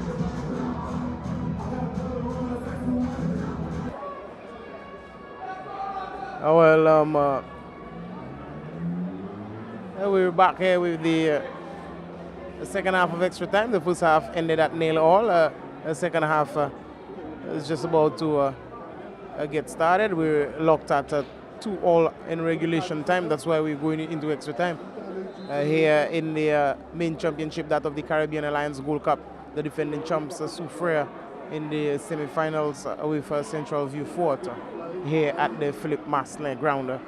Well, we're back here with the second half of extra time. The first half ended at 0-0. The second half is just about to get started. We're locked at 2-2 in regulation time. That's why we're going into extra time. Here in the main championship, that of the Caribbean Alliance Gold Cup, the defending champs Soufrire in the semi-finals with Central View Fort here at the Philip Maslin ground.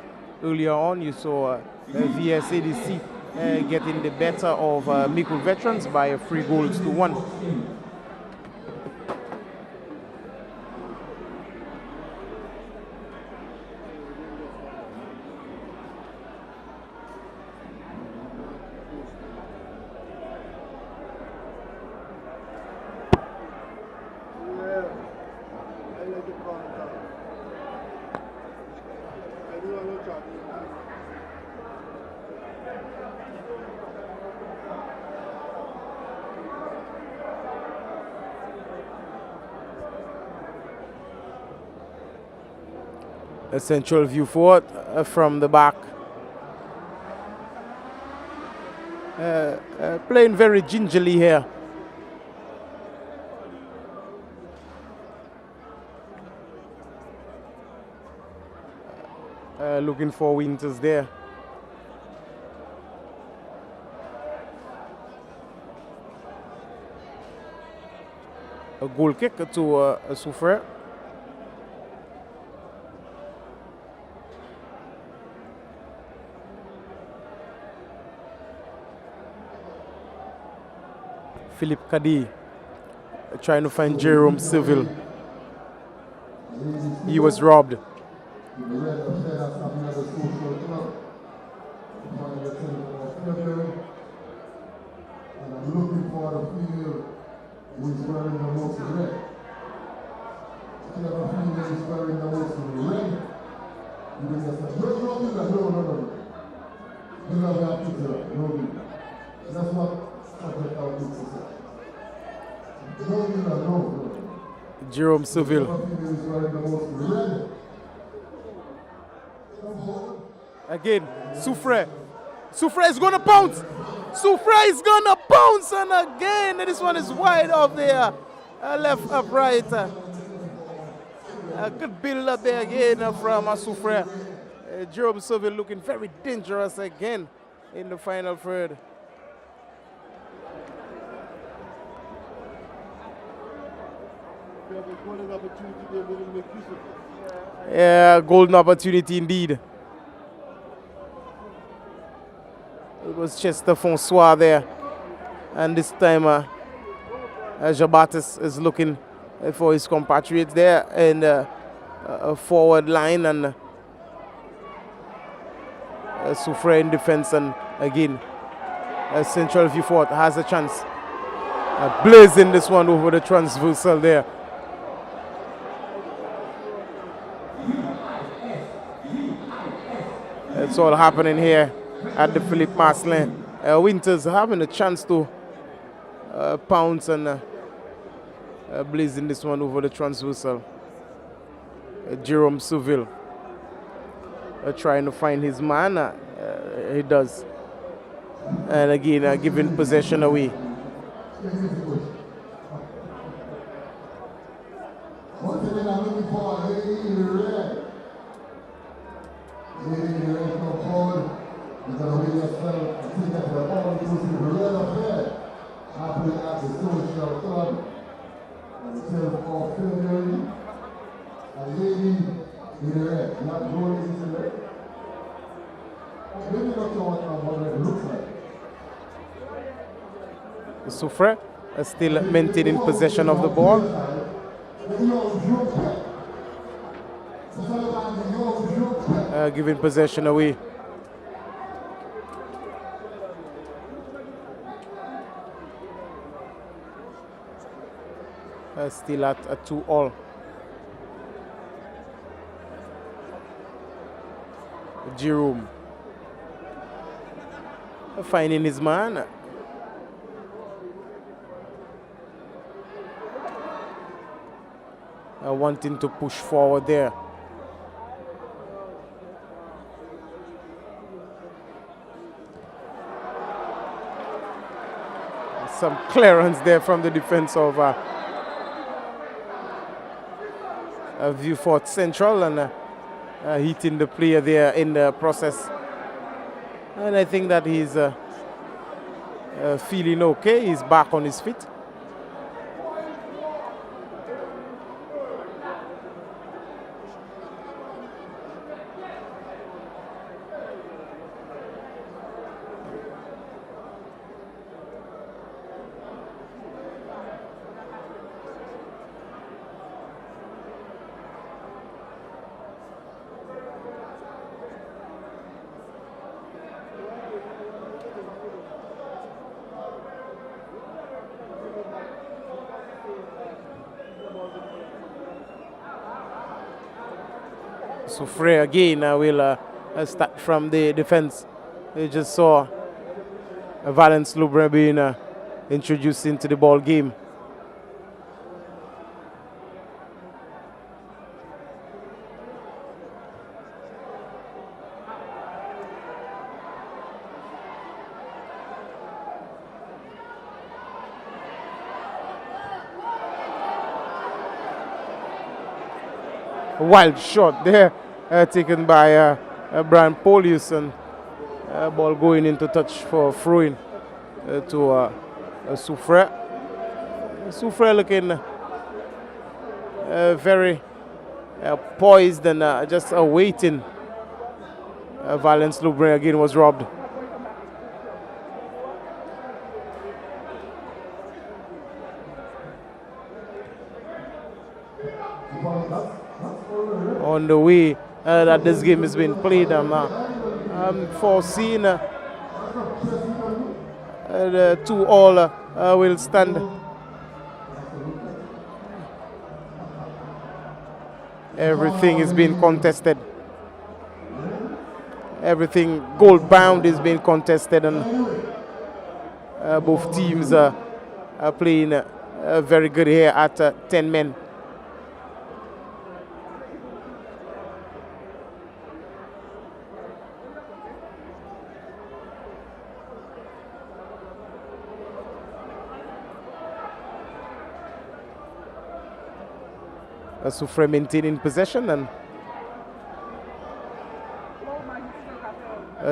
Earlier on, you saw VSADC getting the better of Mickle Veterans by 3-1. A Central View Fort from the back. Playing very gingerly here. Looking for Winters there. A goal kick to Sufrir. Philip Kadi trying to find Jerome Seville. He was robbed. Looking for the field who is wearing the most red. If you have a field that is wearing the most red, you can just say, no. You don't have to do that, no. That's what subject our books say. No. Jerome Seville. If you have a field that is wearing the most red, again, Sufrir. Sufrir is going to pounce. Sufrir is going to pounce, and again, this one is wide off there. Left upright. A good build up there again from Sufrir. Jerome Seville looking very dangerous again in the final third. Yeah, golden opportunity indeed. It was Chester Francois there. And this time, Jabatis is looking for his compatriots there in the forward line, and Sufrir in defense, and again, Central View Fort has a chance. Blazing this one over the transversal there. It's all happening here at the Philippe Marcelin. Winters having a chance to pounce and blazing this one over the transversal. Jerome Souville trying to find his man. He does. And again, giving possession away. Once again, I'm looking for a lady in the red. Lady in the red is not called. You're going to wait yourself and see that the all-inclusive red affair happening at the social club on the 12th of February. A lady in the red, not going into the red. Maybe not sure what it looks like. Sufrir still maintaining possession of the ball. Giving possession away. Still at a 2-all. Jerome finding his man. Wanting to push forward there. Some clearance there from the defense of VIEUX Central, and hitting the player there in the process. And I think that he's feeling okay. He's back on his feet. Sufrir again will start from the defense. We just saw Valence Loubre being introduced into the ball game. Wild shot there taken by Brian Polius, and ball going into touch for throwing to Sufrir. Sufrir looking very poised and just awaiting. Valence Loubre again was robbed. On the way that this game has been played, I'm foreseeing the 2-all will stand. Everything is being contested. Everything goal bound is being contested, and both teams are playing very good here at 10 men. Sufrir maintaining possession and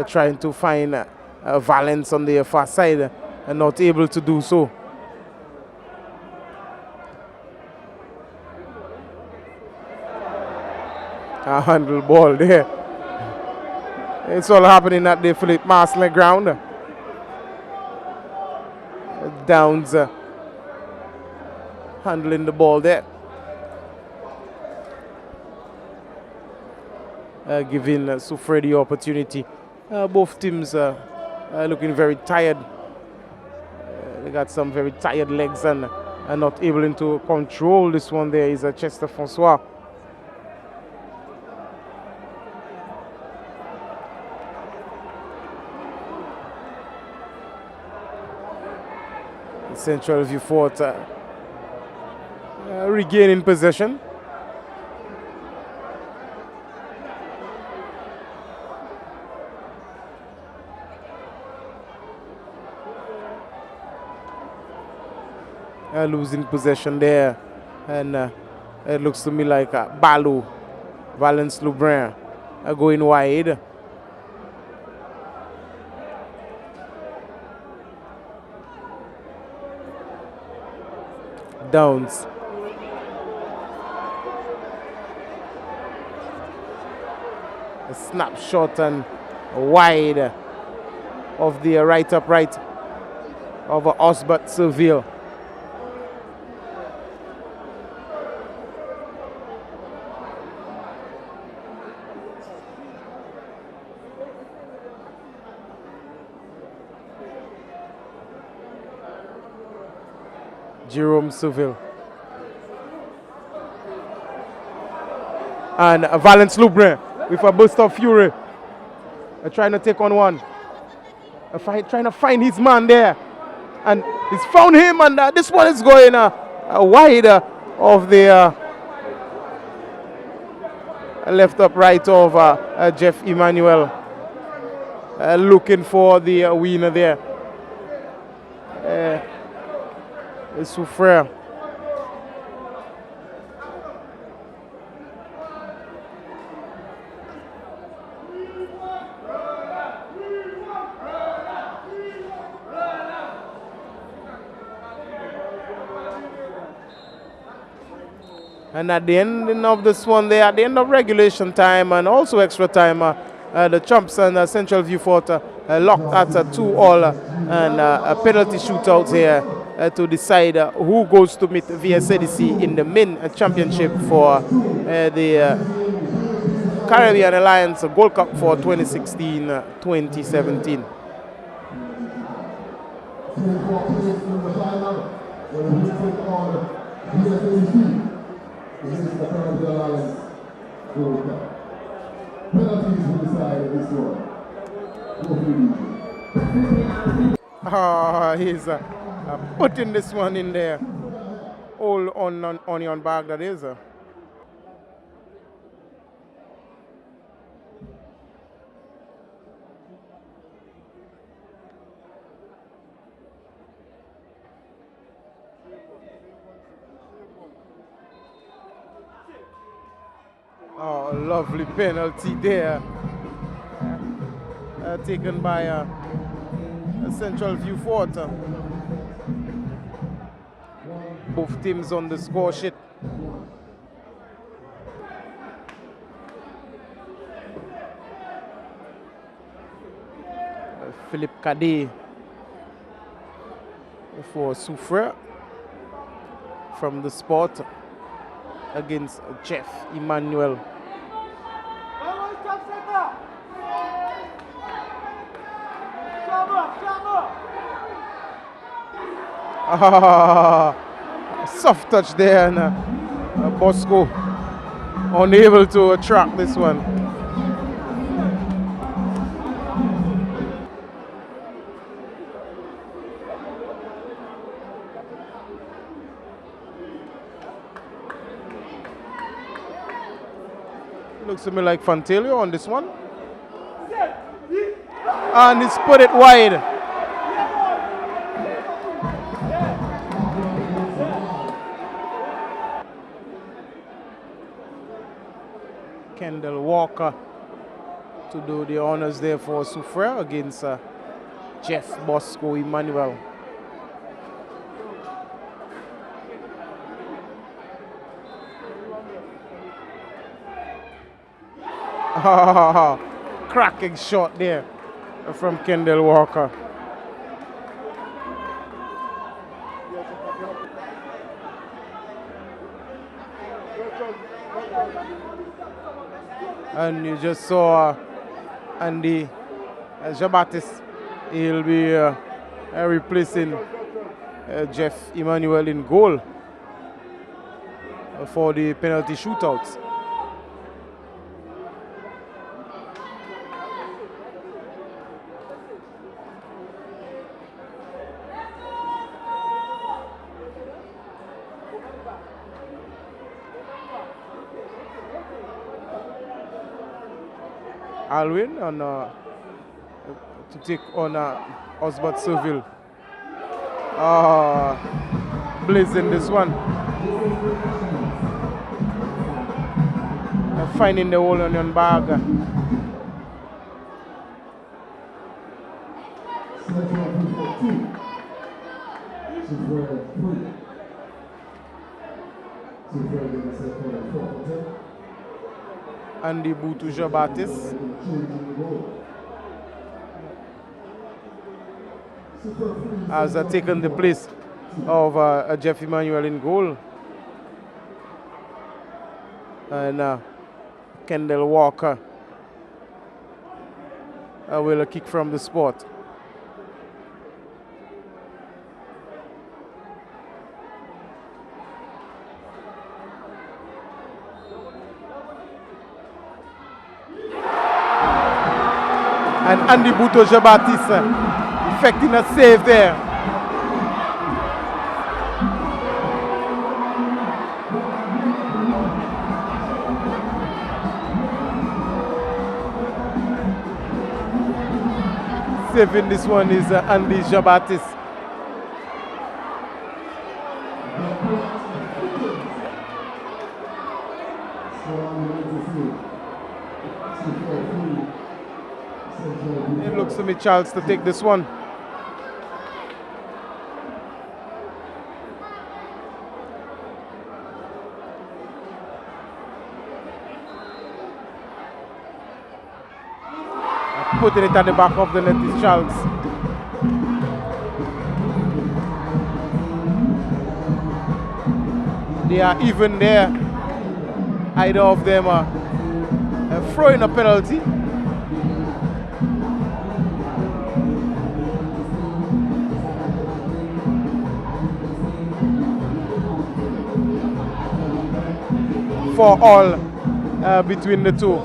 trying to find Valence on the far side and not able to do so. A handle ball there. It's all happening at the Philippe Marcelin ground. Downs handling the ball there. Giving Sufrir the opportunity. Both teams looking very tired. They got some very tired legs and are not able to control this one. There is Chester Francois. Central View Fort regaining possession. Losing possession there, and it looks to me like Balu, Valence Loubrun going wide. Downs. A snapshot and wide of the right upright of Osbert Seville. Jerome Seville. And Valence Loubrun with a burst of fury. Trying to take on one. Trying to find his man there. And he's found him, and this one is going wide of the left upright of Jeff Emmanuel. Looking for the winner there. Sufrir. And at the end of this one there, at the end of regulation time and also extra time, the Chumps and Central View Fort locked at 2-all and a penalty shootout here to decide who goes to meet VSADC in the main championship for the Caribbean Alliance Gold Cup for 2016-2017. He's putting this one in there. All on onion bag, that is. Oh, lovely penalty there. Taken by Central View Fort. Both teams on the score sheet. Philip Cadet for Sufrir from the spot against Jeff Emmanuel. Soft touch there, and Bosco unable to track this one. Looks to me like Fantilio on this one. And he's put it wide. Kendall Walker to do the honors there for Sufrir against Jeff Bosco Emmanuel. Cracking shot there from Kendall Walker. And you just saw Andy Jean-Baptiste. He'll be replacing Jeff Emmanuel in goal for the penalty shootouts. Alwyn on to take on Osbert Seville. Blazing this one. Finding the whole onion bag. Andy Boutou Baptiste. Has taken the place of Jeff Emmanuel in goal. And Kendall Walker will kick from the spot. And Andy Boutou Baptiste effecting a save there. Saving this one is Andy Baptiste. It looks to me Charles to take this one. Putting it at the back of the net is Charles. They are even there. Either of them are throwing a penalty. For all between the two.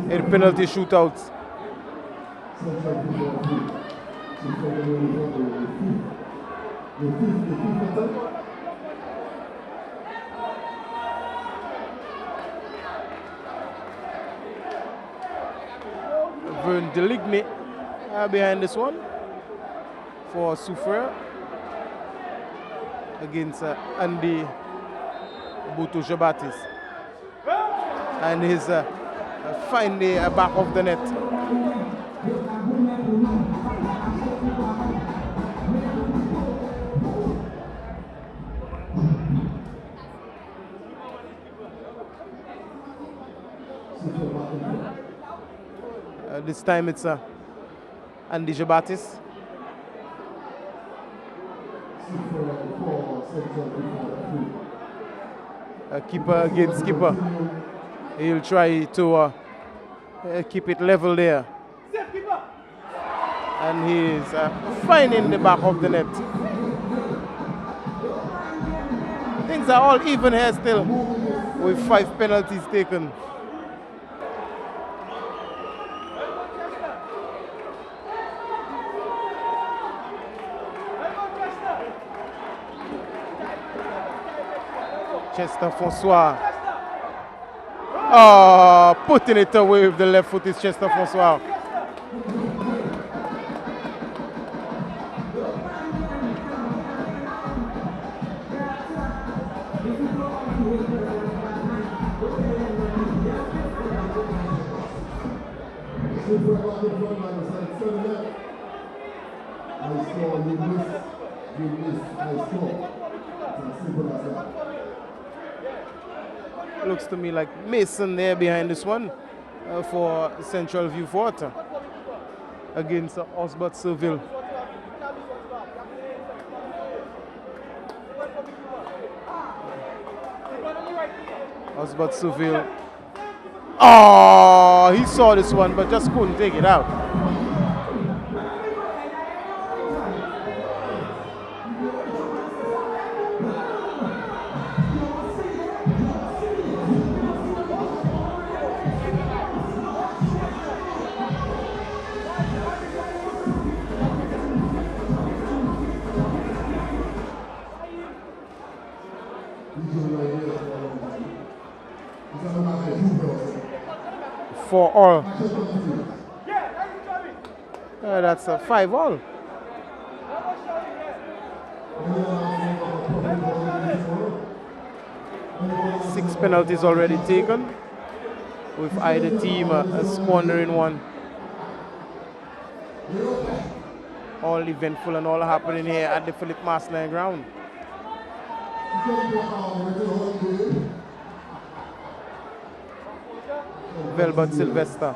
In penalty shootouts. Vern Deligny behind this one for Sufrir against Andy Boutou Baptiste. And his find the back of the net. This time it's Andy Baptiste. Keeper against keeper. He'll try to keep it level there. And he's finding the back of the net. Things are all even here still with 5 penalties taken. Chester François. Putting it away with the left foot is Chester François. Looks to me like Mason there behind this one for Central View Fort against Osbert Seville. Osbert Seville. Oh, he saw this one but just couldn't take it out. 4-all. That's a 5-all. 6 penalties already taken, with either team squandering one. All eventful and all happening here at the Philip Marsline ground. Velbert Sylvester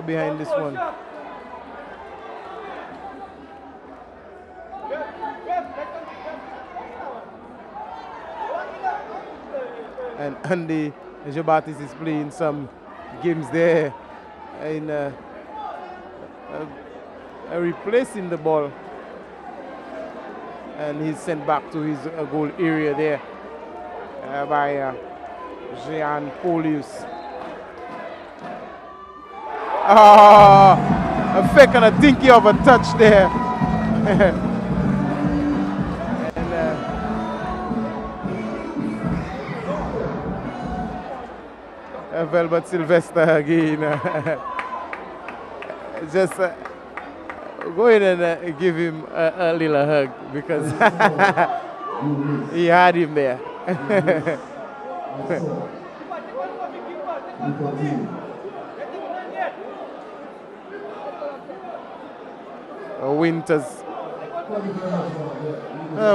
behind this one. And Andy Jabatis is playing some games there in replacing the ball, and he's sent back to his goal area there by Jean Polius. A fake and a dinky of a touch there. And Velbert Sylvester again. Just go in and give him a little hug, because he had him there. Winters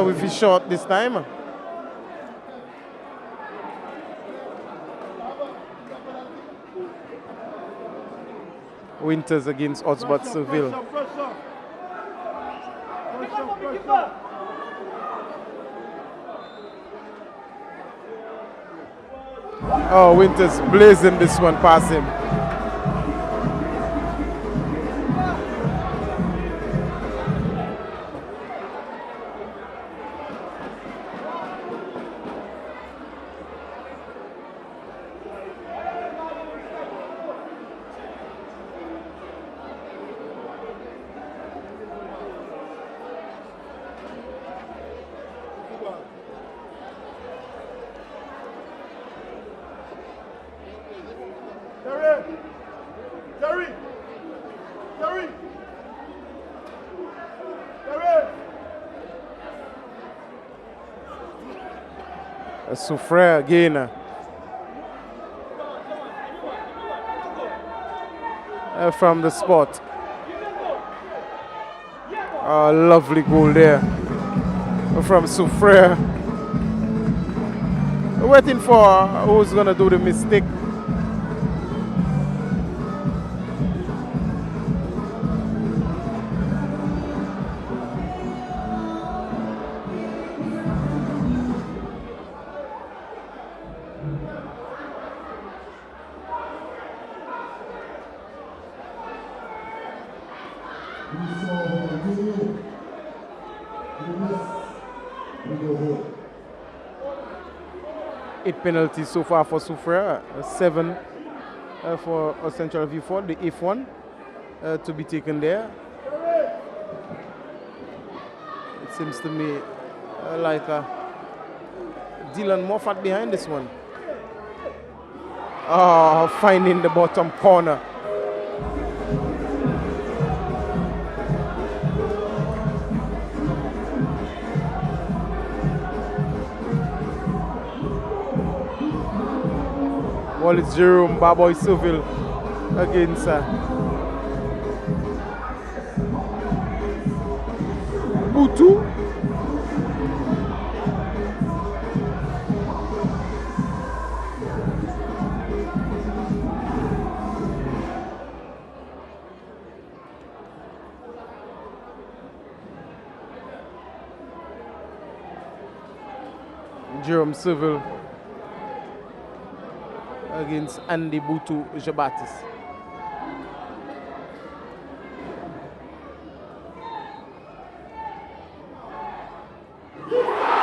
with his shot this time. Winters against Osbert Seville. Oh, Winters blazing this one past him. Sufrir again. From the spot. Lovely goal there from Sufrir. Waiting for who's going to do the mistake. Penalties so far for Sufrir, 7 for Central Vieux-Fort, the 8th one to be taken there. It seems to me like Dylan Moffat behind this one. Finding the bottom corner. Well, it's Jerome Barboy Seville against Butu. Jerome Seville against Andy Butu Jabatis.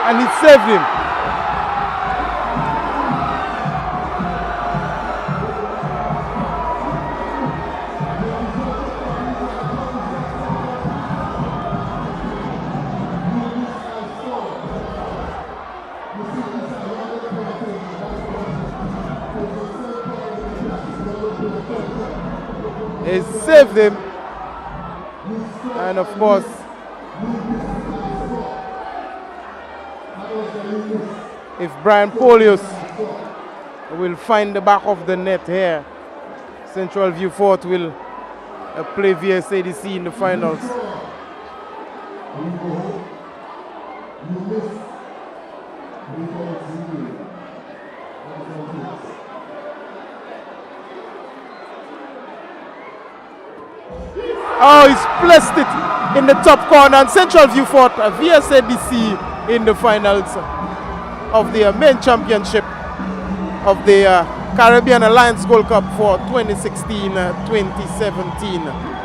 And he saved him. He saved him. And of course, if Brian Polius will find the back of the net here, Central View Fort will play VSADC in the finals. Oh, he's placed it in the top corner, and Central View Fort VSADC in the finals of the main championship of the Caribbean Alliance Gold Cup for 2016-2017.